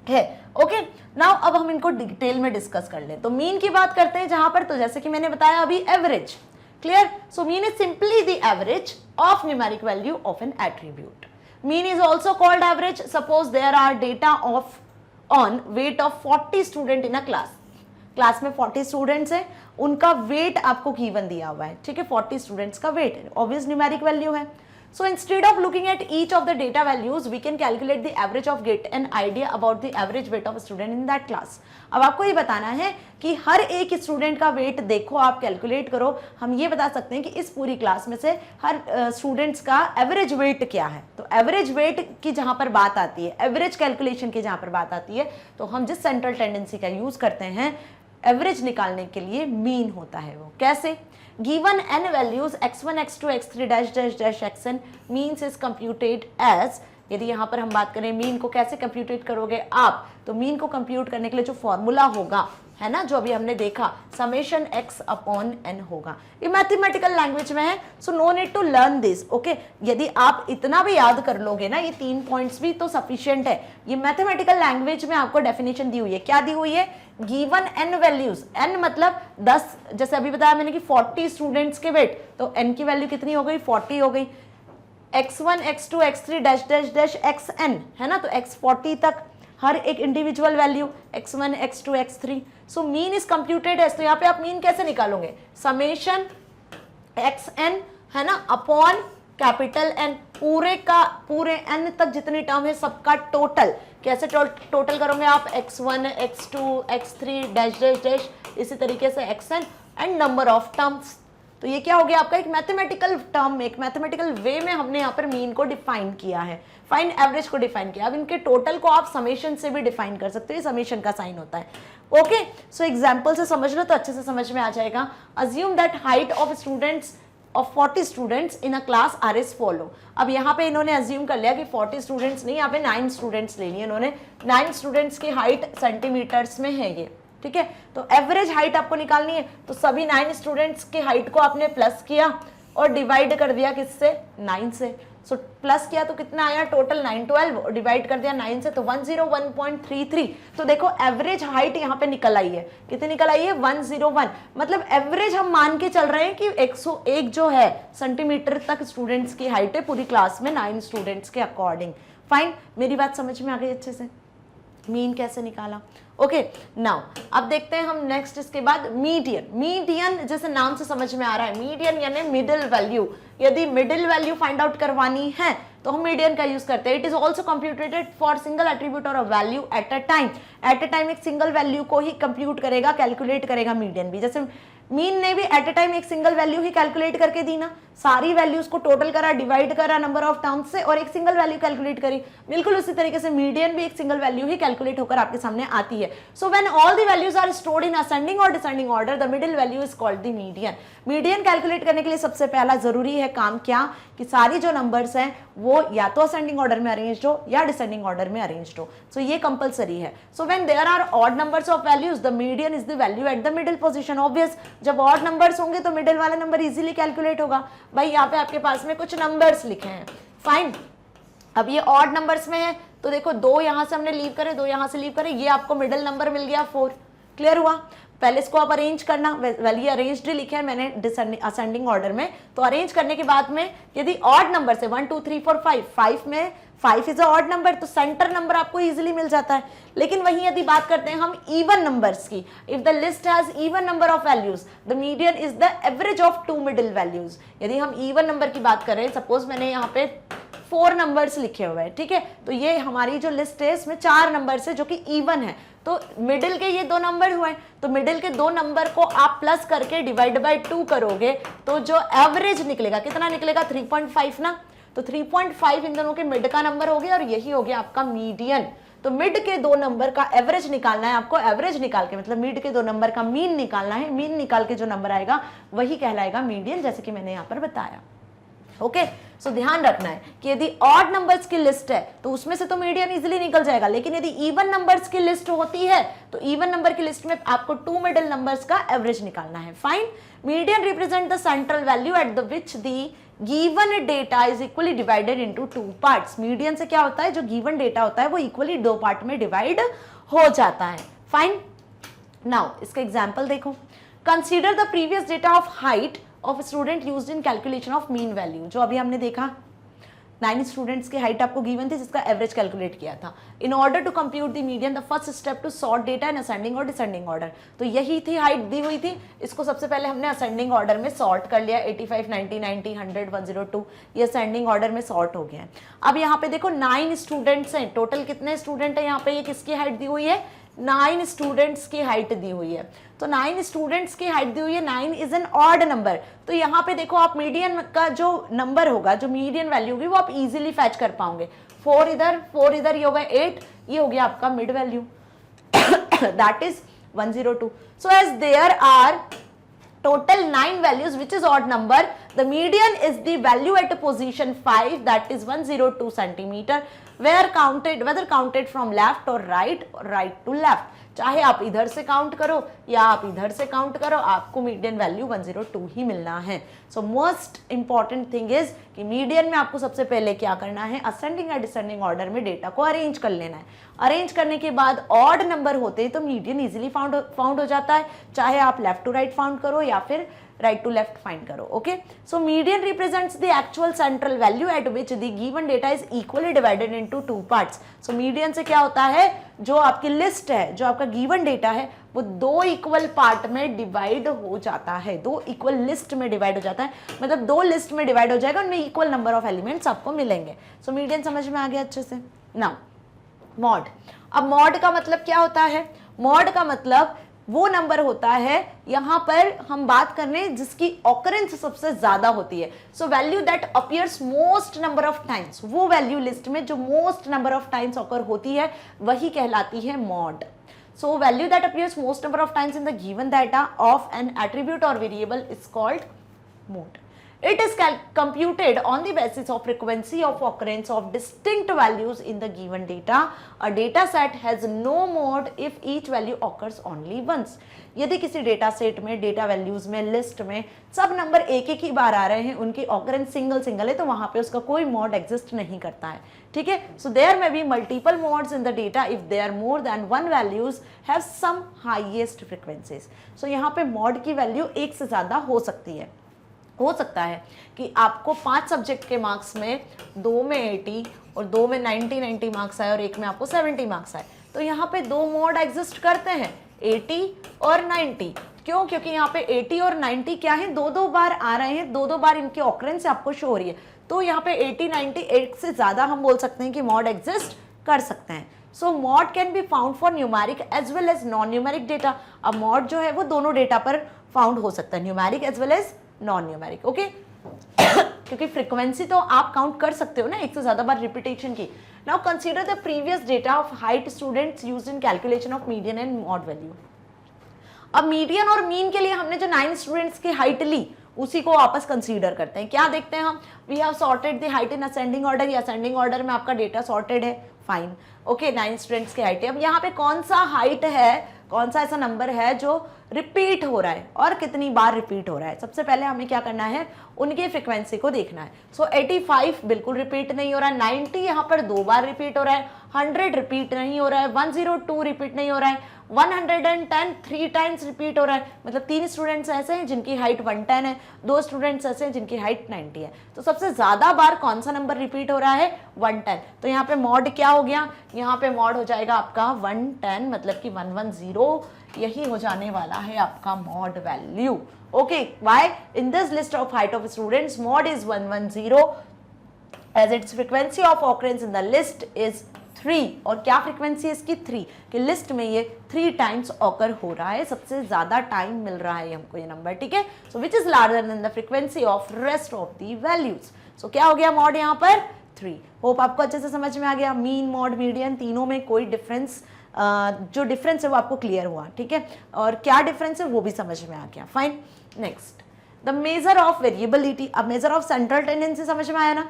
है। ओके, नाउ अब हम इनको डिटेल में डिस्कस कर लें। तो मीन की बात करते हैं जहां पर, तो जैसे कि मैंने बताया अभी average, Clear? So mean is simply the average of numeric value of an attribute. Mean is also called average. Suppose there are data of on weight of 40 student in a class. Class में 40 students हैं, उनका wait आपको given दिया हुआ है, ठीक है, 40 students का वेट है, ऑब्वियस न्यूमेरिक वैल्यू है. So instead of looking at each of the data values, we can calculate the average of get an idea about the average weight of a student in that class. अब आपको ये बताना है कि हर एक student का wait देखो, आप कैलकुलेट करो. हम ये बता सकते हैं कि इस पूरी क्लास में से हर स्टूडेंट्स का एवरेज वेट क्या है. तो एवरेज वेट की जहां पर बात आती है, एवरेज कैलकुलेशन की जहां पर बात आती है, तो हम जिस सेंट्रल टेंडेंसी का यूज करते हैं एवरेज निकालने के लिए, मीन होता है. वो कैसे? Given n values x1, x2, x3 dash dash dash xn, means is computed as. यदि यहाँ पर हम बात करें मीन को कैसे कंप्यूटेट करोगे आप, तो मीन को कंप्यूट करने के लिए जो फॉर्मूला होगा, है ना, जो अभी हमने देखा, समेशन x अपॉन n होगा. ये मैथमेटिकल लैंग्वेज में है, so no need to learn this. Okay, यदि आप इतना भी याद कर लोगे ना, ये 3 पॉइंट्स भी तो सफिशिएंट है. ये मैथमेटिकल लैंग्वेज में आपको डेफिनेशन दी हुई है. क्या दी हुई है? गिवन n वैल्यूज, n मतलब 10, जैसे अभी बताया मैंने कि 40 स्टूडेंट्स के वेट, तो n की वैल्यू कितनी हो गई? 40 हो गई. x1, x2, x3 dash dash dash xn, है ना, तो x40 तक हर एक individual value x1, x2, x3. So mean is computed as, तो यहाँ पे आप मीन कैसे निकालोगे? समेशन xn, है ना, अपॉन कैपिटल N, पूरे n तक जितनी टर्म है सबका टोटल. कैसे टोटल करोगे आप? x1, x2, x3 dash dash dash, इसी तरीके से xn and number of terms. तो ये क्या हो गया आपका? एक मैथमेटिकल टर्म, एक मैथमेटिकल वे में हमने यहाँ पर मीन को डिफाइन किया है, फाइन एवरेज को डिफाइन किया. अब इनके टोटल को आप समेशन से भी डिफाइन कर सकते हो, ये समेशन का साइन होता है. ओके, सो एग्जाम्पल से समझ लो तो अच्छे से समझ में आ जाएगा. Assume that height of students of 40 students in a class are as follow. अब यहाँ पे इन्होंने अज्यूम कर लिया कि 40 स्टूडेंट्स नहीं, यहाँ पे 9 स्टूडेंट्स लेनी है इन्होंने. 9 स्टूडेंट्स की हाइट सेंटीमीटर्स में है ये, ठीक है. तो एवरेज हाइट आपको निकालनी है, तो सभी 9 स्टूडेंट्स की हाइट को आपने प्लस किया और डिवाइड कर दिया किससे? 9 से. सो प्लस किया तो कितना आया? टोटल 9, 12 डिवाइड कर दिया 9 से, तो 101.33. तो देखो एवरेज हाइट यहाँ पे निकल आई है. कितनी निकल आई है? 101. मतलब एवरेज हम मान के चल रहे हैं कि 101 जो है सेंटीमीटर तक स्टूडेंट्स की हाइट है पूरी क्लास में 9 स्टूडेंट्स के अकॉर्डिंग. फाइन, मेरी बात समझ में आ गई अच्छे से? मीन कैसे निकाला? ओके, नाउ अब देखते हैं हम नेक्स्ट. इसके बाद मीडियन. मीडियन जैसे नाम से समझ में आ रहा है, मीडियन यानी मिडिल वैल्यू. यदि मिडिल वैल्यू फाइंड आउट करवानी है तो हम मीडियन का यूज करते हैं. It is also computed for single attribute और a value at a time. At a time एक सिंगल वैल्यू को ही कंप्यूट करेगा, कैलकुलेट करेगा मीडियन भी. जैसे मीन ने भी एट अ टाइम एक सिंगल वैल्यू ही कैलकुलेट करके दी ना, सारी वैल्यूज को टोटल करा, डिवाइड करा नंबर ऑफ टर्म्स से और एक सिंगल वैल्यू कैलकुलेट करी. बिल्कुल उसी तरीके से मीडियन भी एक सिंगल वैल्यू ही कैलकुलेट होकर आपके सामने आती है. So when all the values are stored in ascending और descending order, the middle value is called the median. Median calculate करने के लिए सबसे पहला जरूरी है काम क्या, कि सारी जो नंबर्स हैं वो या तो असेंडिंग ऑर्डर में अरेंज्ड हो या डिसेंडिंग ऑर्डर में अरेंज्ड हो. सो ये कंपलसरी है. So when there are odd numbers of values, the median is the value at the middle position. Obvious, जब ऑड नंबर्स होंगे तो मिडिल वाला नंबर इजीली कैलकुलेट होगा. भाई यहाँ पे आपके पास में कुछ नंबर्स लिखे हैं, फाइन. अब ये ऑड नंबर्स में है तो देखो 2 यहां से हमने लीव करे, 2 यहां से लीव करे, ये आपको मिडिल नंबर मिल गया 4. क्लियर हुआ? पहले इसको आप अरेंज करना, वैल्यू अरेंज्ड लिखे है मैंने असेंडिंग ऑर्डर में. तो अरेंज करने के बाद में यदि ऑड नंबर से 1 2 3 4 5 में 5 इज अ ऑड नंबर, तो सेंटर नंबर आपको इजीली मिल जाता है. लेकिन वहीं यदि बात करते हैं हम इवन नंबर्स की, if the list has even number of values, the median is the average of 2 middle values. यदि हम इवन नंबर की बात करें, सपोज मैंने यहाँ पे 4 नंबर्स लिखे हुए हैं, ठीक है, तो ये हमारी जो लिस्ट है इसमें 4 नंबर्स है जो कि इवन है. तो मिडिल के ये 2 नंबर हुए, तो मिडिल के 2 नंबर को आप प्लस करके डिवाइड बाय 2 करोगे तो जो एवरेज निकलेगा कितना निकलेगा? 3.5 ना. तो 3.5 इन दोनों के मिड का नंबर हो गया और यही हो गया आपका मीडियन. तो मिड के 2 नंबर का एवरेज निकालना है आपको. एवरेज निकाल के मतलब मिड के 2 नंबर का मीन निकालना है. मीन निकाल के जो नंबर आएगा वही कहलाएगा मीडियन, जैसे कि मैंने यहाँ पर बताया. ओके, सो ध्यान रखना है कि यदि ऑड नंबर्स की लिस्ट है तो उसमें से तो मीडियन इजीली निकल जाएगा, लेकिन यदि इवन नंबर्स की लिस्ट होती है तो इवन नंबर की लिस्ट में आपको 2 मिडिल नंबर्स का एवरेज निकालना है. Fine. Median represent the central value at the which the given data is equally divided into 2 parts. Median से क्या होता है, जो गिवन डेटा होता है वो इक्वली 2 पार्ट में डिवाइड हो जाता है. फाइन. नाउ इसका एग्जाम्पल देखो. Consider the previous data of height of student used in calculation of mean value, जो अभी हमने देखा 9 स्टूडेंट्स की हाइट आपको गिवन थी जिसका एवरेज कैलकुलेट किया था। In order to compute the median the first step to sort data in ascending और डिसेंडिंग ऑर्डर, तो यही थी हाइट दी हुई थी, इसको सबसे पहले हमने असेंडिंग ऑर्डर में सॉर्ट कर लिया, 85, 90, 90, 100, 102, ये असेंडिंग ऑर्डर में सॉर्ट हो गया है। अब यहाँ पे देखो 9 स्टूडेंट्स हैं, टोटल कितने स्टूडेंट हैं यहाँ पे, ये किसकी हाइट दी हुई है, 9 स्टूडेंट्स की हाइट दी हुई है, तो 9 स्टूडेंट्स की हाइट दी हुई है, 9 इज एन ऑड नंबर, तो यहाँ पे देखो आप मीडियन का जो नंबर होगा, जो मीडियन वैल्यू होगी वो आप इजीली फैच कर पाओगे, 4 इधर, ये होगा 8, ये हो गया आपका mid value that is 102। So as there are total 9 values which is odd number, the median is the value at position 5, that is 102 centimeter, whether counted from left or right to left, चाहे आप इधर से count करो या आप इधर से count करो, आपको मीडियन वैल्यू 102 ही मिलना है। So most important thing is कि मीडियन में आपको सबसे पहले क्या करना है, असेंडिंग या डिसेंडिंग ऑर्डर में डेटा को अरेंज कर लेना है। अरेंज करने के बाद ऑड नंबर होते हैं तो मीडियन इजीली फाउंड हो जाता है, चाहे आप लेफ्ट टू राइट फाउंड करो या फिर राइट टू लेफ्ट फाइंड करो। Okay, so median represents the actual central value eight which the given data is equally divided into 2 parts. So median से क्या होता है, जो आपकी लिस्ट है, जो आपका गिवन डेटा है, वो 2 इक्वल पार्ट में डिवाइड हो जाता है, 2 इक्वल लिस्ट में डिवाइड हो जाता है, मतलब 2 लिस्ट में डिवाइड हो जाएगा, उनमें इक्वल नंबर ऑफ एलिमेंट्स आपको मिलेंगे। सो मीडियन समझ में आ गया अच्छे से। नाउ मॉड, अब मॉड का मतलब क्या होता है, मॉड का मतलब वो नंबर होता है, यहां पर हम बात कर रहे हैं जिसकी ऑकरेंस सबसे ज्यादा होती है। So value that appears most number of times, वो वैल्यू लिस्ट में जो most number of times occur होती है वही कहलाती है mode. So value that appears most number of times in the given data of an attribute और variable is called mode. It is computed on the basis of frequency of occurrence of distinct values in the given data. A data set has no mode if each value occurs only once. यदि किसी data set में, data values में, list में सब number एक ही बार आ रहे हैं, उनकी ऑकरेंस सिंगल है, तो वहां पे उसका कोई मॉड एग्जिस्ट नहीं करता है। ठीक है, so there may be multiple modes in the data if they are more than 1 values have some highest frequencies. So यहाँ पे मॉड की वैल्यू एक से ज्यादा हो सकती है। हो सकता है कि आपको 5 सब्जेक्ट के मार्क्स में 2 में 80 और 2 में 90 मार्क्स आए और एक में आपको 70 मार्क्स आए, तो यहाँ पे 2 मोड एग्जिस्ट करते हैं, 80 और 90। क्यों? क्योंकि यहाँ पे 80 और 90 क्या है, 2-2 बार आ रहे हैं, 2-2 बार इनकी ऑकरेंस आपको शो हो रही है, तो यहाँ पे 80, 90 एक से ज्यादा हम बोल सकते हैं कि मॉड एग्जिस्ट कर सकते हैं। So mode can be found for numeric as well as non numeric data. अब मॉड जो है वो दोनों डेटा पर फाउंड हो सकता है, numeric as well as non numeric. Okay, क्योंकि फ्रीक्वेंसी तो आप काउंट कर सकते हो ना, एक से ज्यादा बार रिपीटेशन की। Now consider the previous data of height students used in calculation of median and mod value. अब मीडियन और मीन के लिए हमने जो 9 स्टूडेंट्स की हाइट ली उसी को वापस कंसीडर करते हैं। क्या देखते हैं हम, we have sorted the height in ascending order, या असेंडिंग ऑर्डर में आपका डेटा सॉर्टेड है, फाइन। ओके, 9 स्टूडेंट्स की हाइट है। अब यहाँ पे कौन सा हाइट है, कौन सा ऐसा नंबर है जो रिपीट हो रहा है और कितनी बार रिपीट हो रहा है, सबसे पहले हमें क्या करना है, उनकी फ्रीक्वेंसी को देखना है। सो 85 बिल्कुल रिपीट नहीं हो रहा है, 90 यहाँ पर 2 बार रिपीट हो रहा है, 100 रिपीट नहीं हो रहा है, 102 रिपीट नहीं हो रहा है, 110 3 टाइम्स रिपीट हो रहा है, मतलब 3 स्टूडेंट्स ऐसे हैं जिनकी हाइट 110 है, 2 स्टूडेंट्स ऐसे हैं जिनकी हाइट 90 है। तो सबसे ज्यादा बार कौन सा नंबर रिपीट हो रहा है, 110। तो यहाँ पे मॉड क्या हो गया, यहाँ पे मॉड हो जाएगा आपका 110, मतलब कि 110, यही हो जाने वाला है आपका mode value. Okay, why in this list of height of students mode is 110 as its frequency of occurrence in the list is 3। और क्या फ्रीक्वेंसी है इसकी, 3, कि लिस्ट में ये 3 टाइम्स ऑकर हो रहा है, सबसे ज्यादा टाइम मिल रहा है हमको ये नंबर। ठीक है, so which is larger than the frequency of rest of the values. So क्या हो गया मॉड यहाँ पर 3। होप आपको अच्छे से समझ में आ गया। मीन, मॉड, मीडियन तीनों में कोई डिफरेंस, जो डिफरेंस है वो आपको क्लियर हुआ। ठीक है, और क्या डिफरेंस है वो भी समझ में आ गया, fine. Next, the measure of variability. अब मेजर ऑफ सेंट्रल टेंडेंसी समझ में आया ना।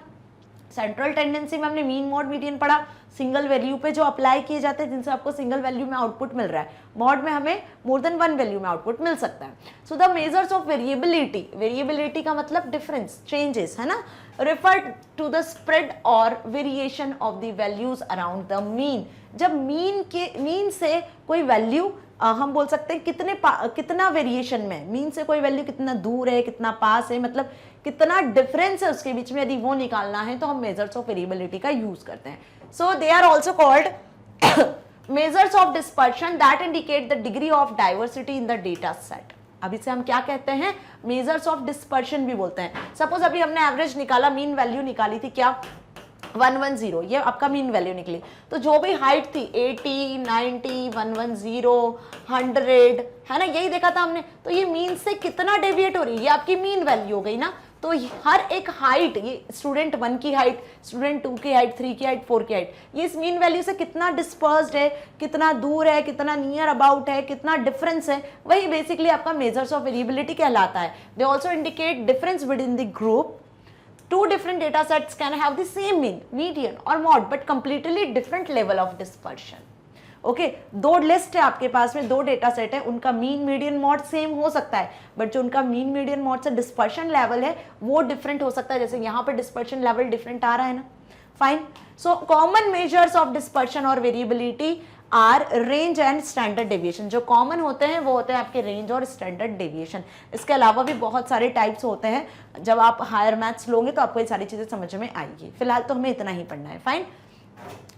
सेंट्रल टेंडेंसी में हमने मीन, मॉड, मीडियन पढ़ा, सिंगल वैल्यू पे जो अप्लाई किए जाते हैं जिनसे आपको सिंगल वैल्यू में आउटपुट मिल रहा है। मॉड में हमें मोर देन 1 वैल्यू में आउटपुट मिल सकता है। So the measures of variability, variability का मतलब डिफरेंस, चेंजेस है ना, रिफर टू द स्प्रेड और variation of the values around the mean. जब मीन से कोई वैल्यू हम बोल सकते हैं कितना वेरिएशन में, मीन से कोई वैल्यू कितना दूर है, कितना पास है, मतलब कितना डिफरेंस है उसके बीच में, यदि वो निकालना है तो हम मेजर्स ऑफ वेरिएबिलिटी का यूज करते हैं. So they are also called measures of dispersion that indicate the degree of diversity in the data set. अब इसे हम क्या कहते हैं, मेजर्स ऑफ डिस्पर्शन भी बोलते हैं. सपोज अभी हमने एवरेज निकाला, मीन वैल्यू निकाली थी क्या 110, ये आपका मीन वैल्यू निकली. तो जो भी हाइट थी 80, 90, 110, 100 है ना, यही देखा था हमने. तो ये मीन से कितना डेविएट हो रही है, ये आपकी मीन वैल्यू हो गई ना. तो हर एक हाइट, ये स्टूडेंट 1 की हाइट, स्टूडेंट 2 की हाइट, 3 की हाइट, 4 की हाइट, ये इस मीन वैल्यू से कितना डिस्पर्स्ड है, कितना दूर है, कितना नियर अबाउट है, कितना डिफरेंस है, वही बेसिकली आपका मेजर्स ऑफ वेरिएबिलिटी कहलाता है. They also indicate difference with in the group. Two different data sets can have the same mean, median or mode, but completely different level of dispersion. Okay, दो list है आपके पास में, दो data set है, उनका mean median mode same हो सकता है, बट जो उनका मीन मीडियन मॉड से डिस्पर्शन लेवल है वो डिफरेंट हो सकता है. जैसे यहाँ पे डिस्पर्शन लेवल डिफरेंट आ रहा है ना. Fine. So common measures of dispersion और variability are range and standard deviation. जो कॉमन होते हैं वो होते हैं आपके रेंज और स्टैंडर्ड डेविएशन. इसके अलावा भी बहुत सारे टाइप्स होते हैं. जब आप हायर मैथ्स लोगे तो आपको ये सारी चीजें समझ में आएगी. फिलहाल तो हमें इतना ही पढ़ना है. फाइन.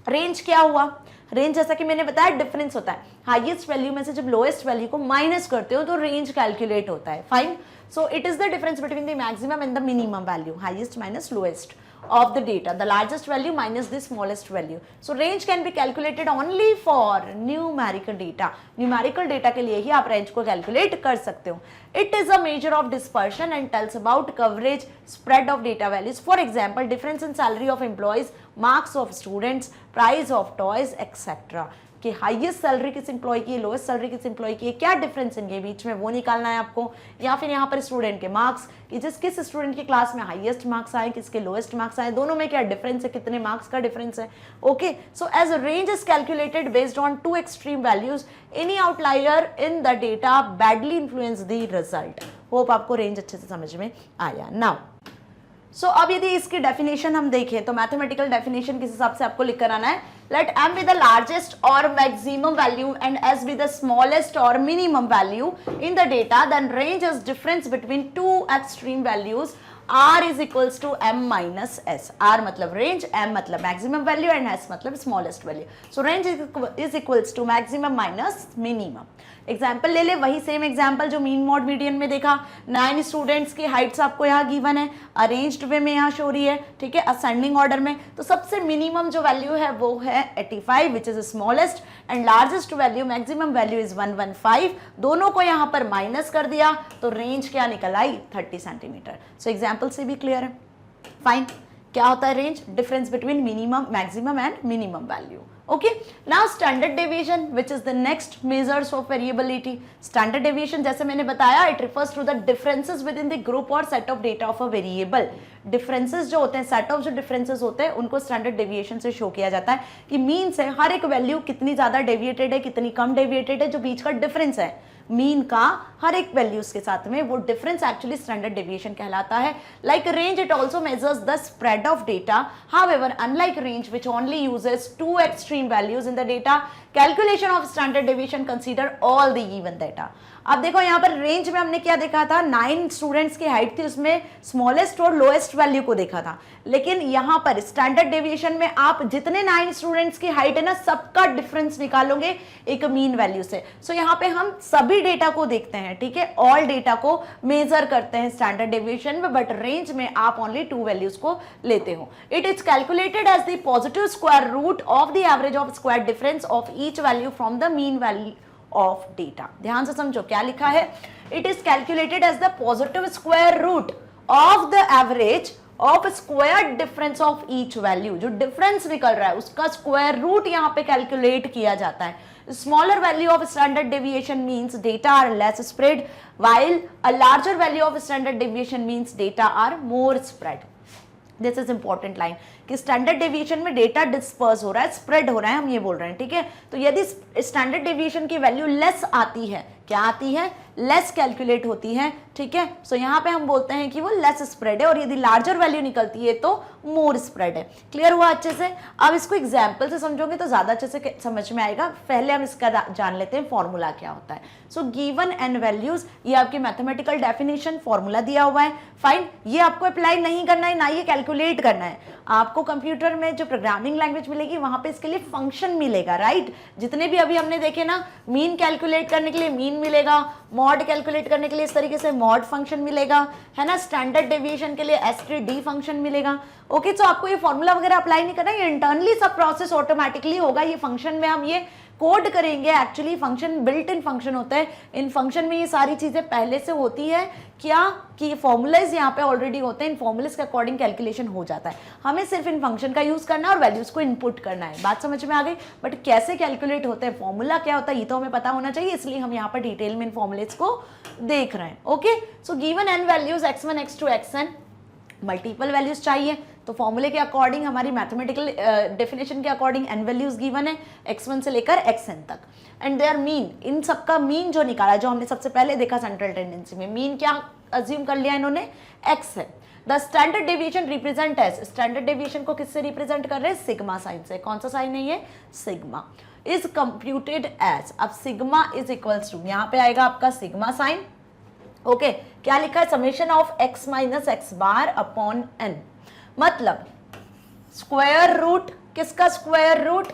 रेंज क्या हुआ, रेंज जैसा कि मैंने बताया डिफरेंस होता है. हाईएस्ट वैल्यू में से जब लोएस्ट वैल्यू को माइनस करते हो तो रेंज कैलकुलेट होता है. Fine. So it is the difference between the maximum and the minimum value, highest minus lowest of the data, the largest value minus the smallest value. So range can be calculated only for numerical data. Numerical data के लिए ही आप range को calculate कर सकते हो. It is a measure of dispersion and tells about coverage, spread of data values. For example, difference in salary of employees, marks of students, price of toys, etc. कि highest salary किस employ की है, lowest salary किस employ की है, क्या difference इनके बीच में वो निकालना है आपको. या फिर यहाँ पर स्टूडेंट के मार्क्स, कि किस स्टूडेंट की क्लास में हाईएस्ट मार्क्स आए, किसके लोएस्ट मार्क्स आए, दोनों में क्या डिफरेंस है, कितने मार्क्स का डिफरेंस है. Okay. So as range is calculated based on two extreme values, any outlier in the data badly influence the result. Hope आपको रेंज अच्छे से समझ में आया. नाउ सो अब यदि इसकी डेफिनेशन हम देखें तो मैथमेटिकल डेफिनेशन किस हिसाब से आपको लिख कर आना है. Let m be the largest or maximum value and s be the smallest or minimum value in the data, then range is difference between two extreme values. R is equals to m minus s. R मतलब range, m मतलब maximum value and s मतलब smallest value. So range is equals to maximum minus minimum. Example ले ले, वही same example जो mean mod median में देखा. 9 students की हाइट्स आपको यहाँ गिवन है, अरेंज्ड वे में यहाँ शो रही है. ठीक है, असेंडिंग ऑर्डर में. तो सबसे मिनिमम जो वैल्यू है वो है 85 which is smallest, and largest value maximum value is 115. दोनों को यहाँ पर माइनस कर दिया तो रेंज क्या निकल आई 30 सेंटीमीटर. सो एग्जाम्पल से भी क्लियर है. फाइन. क्या होता है range, difference between minimum, maximum and minimum value. Okay, now standard deviation, which is the next measures of variability. Standard deviation जैसे मैंने बताया, it refers to the differences within the group or set of data of a variable. Differences जो होते हैं, set of जो differences होते हैं, उनको standard deviation से show किया जाता है कि मीन से हर एक वैल्यू कितनी ज्यादा डेविएटेड है, कितनी कम डेविएटेड है, जो बीच का डिफरेंस है मीन का हर एक वैल्यूज के साथ में, वो डिफरेंस एक्चुअली स्टैंडर्ड डेविएशन कहलाता है. Like range, it also measures the spread of data. However unlike range which only uses two extreme values in the data, calculation of standard deviation consider all the given data. अब देखो यहाँ पर range में हमने क्या देखा था, 9 students की हाइट थी, उसमें स्मॉलेस्ट और लोएस्ट वैल्यू को देखा था. लेकिन यहाँ पर स्टैंडर्ड डेविएशन में आप जितने 9 स्टूडेंट्स की हाइट है ना, सबका डिफरेंस निकालोगे एक मीन वैल्यू से. सो यहाँ पे हम सभी डेटा को देखते हैं. ठीक है, ऑल डेटा को मेजर करते हैं स्टैंडर्ड डेविएशन में, बट रेंज में आप ओनली 2 वैल्यूज को लेते हो. It is calculated as the positive square root of the average of square difference of each value from the mean value of data. ध्यान से समझो क्या लिखा है. It is calculated as the positive square root of the average of square difference of each value. जो difference निकल रहा है उसका स्क्वायर रूट यहाँ पे कैलकुलेट किया जाता है. Smaller value of standard deviation means data are less spread, while a larger value of standard deviation means data are more spread. This is important line कि स्टैंडर्ड डेविएशन में data disperse हो रहा है, spread हो रहा है, हम ये बोल रहे हैं. ठीक है, तो यदि स्टैंडर्ड डेविएशन की वैल्यू लेस आती है, क्या आती है, लेस कैलकुलेट होती हैं, ठीक है। सो यहाँ पे हम बोलते हैं कि वो लेस स्प्रेड है, और यदि लार्जर वैल्यू निकलती है तो मोर स्प्रेड है। क्लियर हुआ अच्छे से? अब इसको एग्जाम्पल से समझोगे तो ज्यादा अच्छे से समझ में आएगा। पहले हम इसका जान लेते हैं फॉर्मूला क्या होता है। सो गिवन एन वैल्यूज, ये आपकी मैथमेटिकल डेफिनेशन फॉर्मूला दिया हुआ है, फाइन। ये आपको अप्लाई नहीं करना है, ना ये कैलकुलेट करना है। आपको कंप्यूटर में जो प्रोग्रामिंग लैंग्वेज मिलेगी वहां पे इसके लिए फंक्शन मिलेगा, राइट। जितने भी अभी हमने देखे ना, मीन कैलकुलेट करने के लिए मीन मिलेगा, मॉड कैलकुलेट करने के लिए इस तरीके से मॉड फंक्शन मिलेगा, है ना, स्टैंडर्ड डेविएशन के लिए std फंक्शन मिलेगा। ओके, तो आपको ये फॉर्मूला वगैरह अप्लाई नहीं करना, ये इंटरनली सब प्रोसेस ऑटोमेटिकली होगा। ये फंक्शन में हम ये कोड करेंगे, actually function built in function होता है। इन फंक्शन में ये सारी चीजें पहले से होती है क्या, कि फॉर्मूलाज यहाँ पे ऑलरेडी होते हैं, इन फॉर्मूलाज के अकॉर्डिंग कैलकुलेशन हो जाता है। हमें सिर्फ इन फंक्शन का यूज करना है और वैल्यूज को इनपुट करना है। बात समझ में आ गई? बट कैसे कैलकुलेट होते हैं, फॉर्मूला क्या होता है, ये तो हमें पता होना चाहिए, इसलिए हम यहाँ पर डिटेल में इन फॉर्मूलेज को देख रहे हैं। Okay, so given an values x1 x2 xn, multiple values चाहिए, तो फॉर्मूले के अकॉर्डिंग, हमारी मैथमेटिकल डेफिनेशन के अकॉर्डिंग n वैल्यूज गिवन है x1 से लेकर xn तक, एंड देयर मीन, इन सबका मीन जो निकाला, जो हमने सबसे पहले देखा सेंट्रल टेंडेंसी में, मीन क्या अज्यूम कर लिया इन्होंने, x है। The standard deviation represent as, standard deviation को किससे रिप्रेजेंट कर रहे हैं, सिग्मा साइन से। कौन सा साइन है ये, सिग्मा। इज कंप्यूटेड एज, अब सिग्मा इज इक्वल्स टू, यहाँ पे आएगा आपका सिग्मा साइन। ओके, क्या लिखा है, summation of x minus x bar upon n, मतलब स्क्वायर रूट, किसका square root,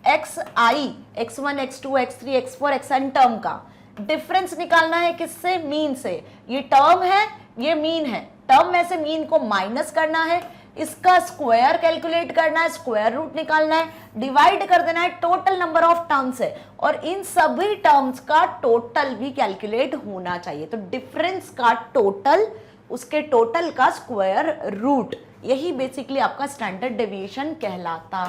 xi, x1 x2 x3 x4 xn term का डिफरेंस निकालना है, किससे, मीन से। ये टर्म है, ये मीन है, टर्म में से मीन को माइनस करना है, इसका स्क्वायर कैलकुलेट करना है, स्क्वायर रूट निकालना है, डिवाइड कर देना है टोटल नंबर ऑफ टर्म्स से, और इन सभी टर्म्स का टोटल भी कैलकुलेट होना चाहिए। तो डिफरेंस का टोटल, उसके टोटल का स्क्वायर रूट, यही बेसिकली आपका स्टैंडर्ड डेविएशन कहलाता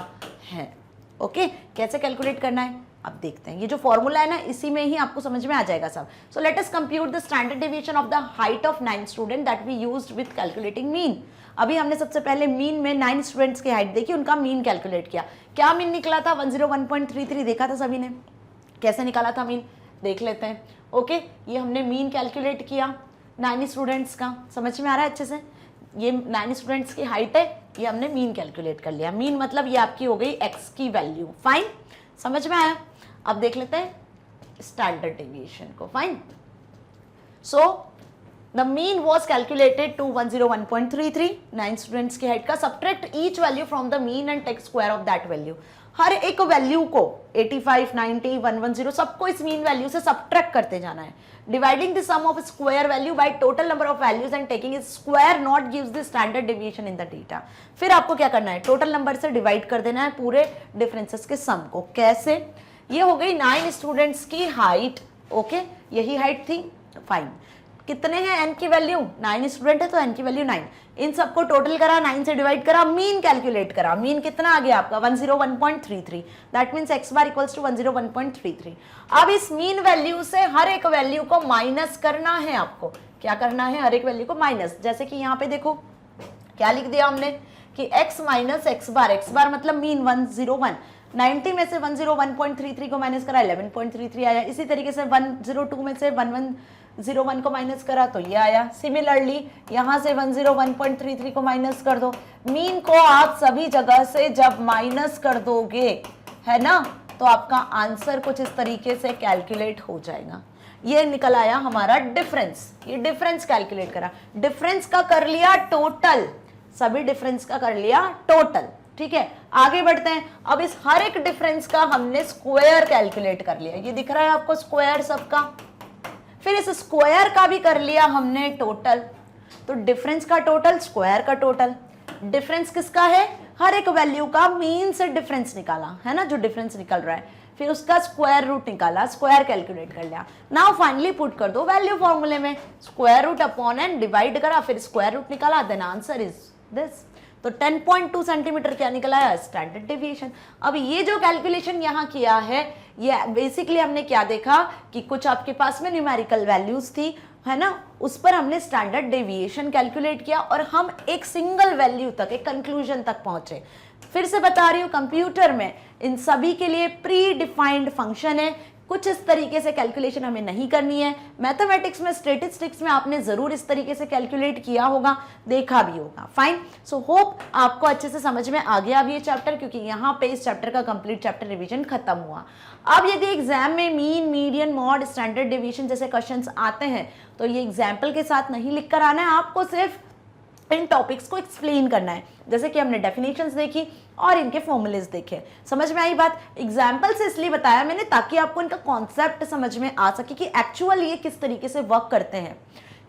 है। ओके, कैसे कैलकुलेट करना है अब देखते हैं। ये जो फॉर्मूला है ना, इसी में ही आपको समझ में आ जाएगा सब। So let us compute the standard deviation of the height of 9 student that we used with calculating mean. अभी हमने सबसे पहले मीन में 9 स्टूडेंट्स की हाइट देखी, उनका मीन कैलकुलेट किया। क्या मीन निकला था, 101.33 देखा था सभी ने। कैसे निकाला था मीन, देख लेते हैं। ओके, ये हमने मीन कैलकुलेट किया 9 स्टूडेंट्स का, समझ में आ रहा है अच्छे से। ये 9 स्टूडेंट्स की हाइट है, ये हमने मीन कैलकुलेट कर लिया। मीन मतलब ये आपकी हो गई x की वैल्यू, फाइन, समझ में आया। अब देख लेते हैं स्टैंडर्ड डेविएशन को, fine. So the mean was calculated to 101.33, 9 students की हाइट का। Subtract each value from the mean and take square of that value. हर एक वैल्यू को 85, 90, 110 सबको इस मीन वैल्यू से सब्ट्रैक्ट करते जाना है। Dividing the sum of square value by total number of values and taking it square not gives the standard deviation in the data. फिर आपको क्या करना है, टोटल नंबर से डिवाइड कर देना है पूरे डिफरेंसेस के सम को। कैसे, ये हो गई 9 स्टूडेंट्स की हाइट। ओके, यही हाइट थी, फाइन। कितने हैं n की वैल्यू, 9 स्टूडेंट है तो n की वैल्यू 9। इन सबको टोटल करा, 9 से डिवाइड करा, मीन कैलकुलेट करा। मीन कितना आ गया आपका, 101.33। That means x bar equals to 101.33। अब इस मीन वैल्यू से हर एक वैल्यू को माइनस करना है आपको। क्या करना है, हर एक वैल्यू को माइनस। जैसे कि यहाँ पे देखो क्या लिख दिया हमने कि x माइनस एक्स बार मतलब मीन 101। 90 में से 101.33 को माइनस करा, 11.33 आया। इसी तरीके से 102 में से 1101 को माइनस करा तो ये आया। सिमिलरली यहाँ से 101.33 को माइनस कर दो। मीन को आप सभी जगह से जब माइनस कर दोगे, है ना, तो आपका आंसर कुछ इस तरीके से कैलकुलेट हो जाएगा। ये निकल आया हमारा डिफरेंस। ये डिफरेंस कैलकुलेट करा, डिफरेंस का कर लिया टोटल, सभी डिफरेंस का कर लिया टोटल। ठीक है, आगे बढ़ते हैं। अब इस हर एक डिफरेंस का हमने स्क्वायर कैलकुलेट कर लिया। ये दिख रहा है आपको स्क्वायर सबका। फिर इस स्क्वायर का भी कर लिया हमने टोटल। तो डिफरेंस का टोटल, स्क्वायर का टोटल। डिफरेंस किसका है, हर एक वैल्यू का मीन से डिफरेंस निकाला, है ना, जो डिफरेंस निकल रहा है। फिर उसका स्क्वायर रूट निकाला, स्क्वायर कैलकुलेट कर लिया। नाउ फाइनली पुट कर दो वैल्यू फॉर्मूले में, square root upon n, divide करा, फिर स्क्वायर रूट निकाला, देन आंसर इज दिस। तो 10.2 सेंटीमीटर क्या निकला है, स्टैंडर्ड डेविएशन। अब ये जो कैलकुलेशन यहाँ किया है, ये बेसिकली हमने क्या देखा कि कुछ आपके पास में न्यूमेरिकल वैल्यूज थी, है ना, उस पर हमने स्टैंडर्ड डेविएशन कैलकुलेट किया और हम एक सिंगल वैल्यू तक, एक कंक्लूजन तक पहुंचे। फिर से बता रही हूँ, कंप्यूटर में इन सभी के लिए प्री डिफाइंड फंक्शन है। कुछ इस तरीके से कैलकुलेशन हमें नहीं करनी है। मैथमेटिक्स में, स्टैटिस्टिक्स में आपने जरूर इस तरीके से कैलकुलेट किया होगा, देखा भी होगा। फाइन, सो होप आपको अच्छे से समझ में आ गया अब ये चैप्टर, क्योंकि यहाँ पे इस चैप्टर का कंप्लीट चैप्टर रिवीजन खत्म हुआ। अब यदि एग्जाम में mean, median, mod, standard deviation जैसे क्वेश्चंस आते हैं तो ये एग्जाम्पल के साथ नहीं लिख कर आना है, आपको सिर्फ इन टॉपिक्स को एक्सप्लेन करना है। जैसे कि हमने डेफिनेशंस देखी और इनके फॉर्मूलेज देखे, समझ में आई बात। एग्जाम्पल से इसलिए बताया मैंने ताकि आपको इनका कॉन्सेप्ट समझ में आ सके कि एक्चुअल ये किस तरीके से वर्क करते हैं,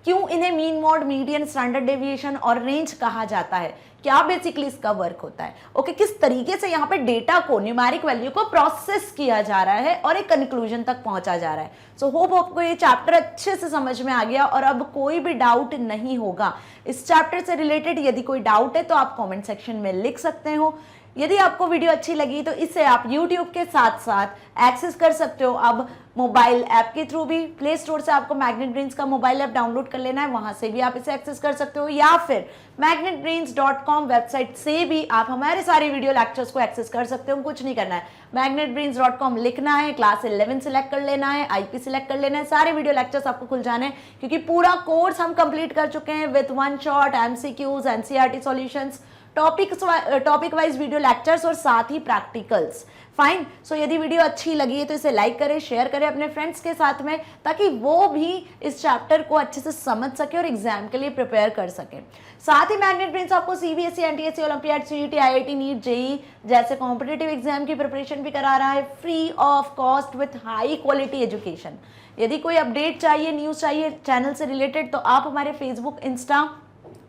क्यों इन्हें mean, mod, median, standard deviation और रेंज कहा जाता है, क्या बेसिकली इसका वर्क होता है। ओके, किस तरीके से यहाँ पे डेटा को, न्यूमेरिक वैल्यू को प्रोसेस किया जा रहा है और एक कंक्लूजन तक पहुंचा जा रहा है। सो होप आपको ये चैप्टर अच्छे से समझ में आ गया और अब कोई भी डाउट नहीं होगा इस चैप्टर से रिलेटेड। यदि कोई डाउट है तो आप कमेंट सेक्शन में लिख सकते हो। यदि आपको वीडियो अच्छी लगी तो इसे आप YouTube के साथ साथ एक्सेस कर सकते हो। अब मोबाइल ऐप के थ्रू भी, प्ले स्टोर से आपको मैग्नेट ब्रेन्स का मोबाइल ऐप डाउनलोड कर लेना है, वहां से भी आप इसे एक्सेस कर सकते हो, या फिर magnetbrains.com वेबसाइट से भी आप हमारे सारे वीडियो लेक्चर्स को एक्सेस कर सकते हो। कुछ नहीं करना है, magnetbrains.com लिखना है, क्लास 11 सिलेक्ट कर लेना है, IP सिलेक्ट कर लेना है, सारे वीडियो लेक्चर्स आपको खुल जाने हैं, क्योंकि पूरा कोर्स हम कंप्लीट कर चुके हैं with one shot, MCQs, NCERT solutions, topic wise video lectures और साथ ही प्रैक्टिकल्स। फाइन, सो यदि वीडियो अच्छी लगी है तो इसे लाइक करें, शेयर करें अपने फ्रेंड्स के साथ में, ताकि वो भी इस चैप्टर को अच्छे से समझ सके और एग्जाम के लिए प्रिपेयर कर सके। साथ ही मैग्नेट ब्रेन्स आपको CBSE, NTSE, Olympiad, CET, IIT, NEET, JEE जैसे कॉम्पिटिटिव एग्जाम की प्रिपरेशन भी करा रहा है free of cost with high quality education. यदि कोई अपडेट चाहिए, न्यूज़ चाहिए चैनल से रिलेटेड, तो आप हमारे फेसबुक, इंस्टा,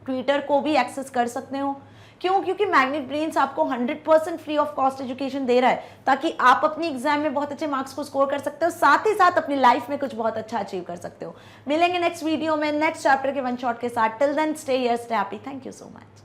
ट्विटर को भी एक्सेस कर सकते हो। क्यों? क्योंकि मैग्नेट ब्रेन्स आपको 100% फ्री ऑफ कॉस्ट एजुकेशन दे रहा है, ताकि आप अपनी एग्जाम में बहुत अच्छे मार्क्स को स्कोर कर सकते हो, साथ ही साथ अपनी लाइफ में कुछ बहुत अच्छा अचीव कर सकते हो। मिलेंगे नेक्स्ट वीडियो में नेक्स्ट चैप्टर के वन शॉट के साथ। Till then stay here, stay happy. Thank you so much.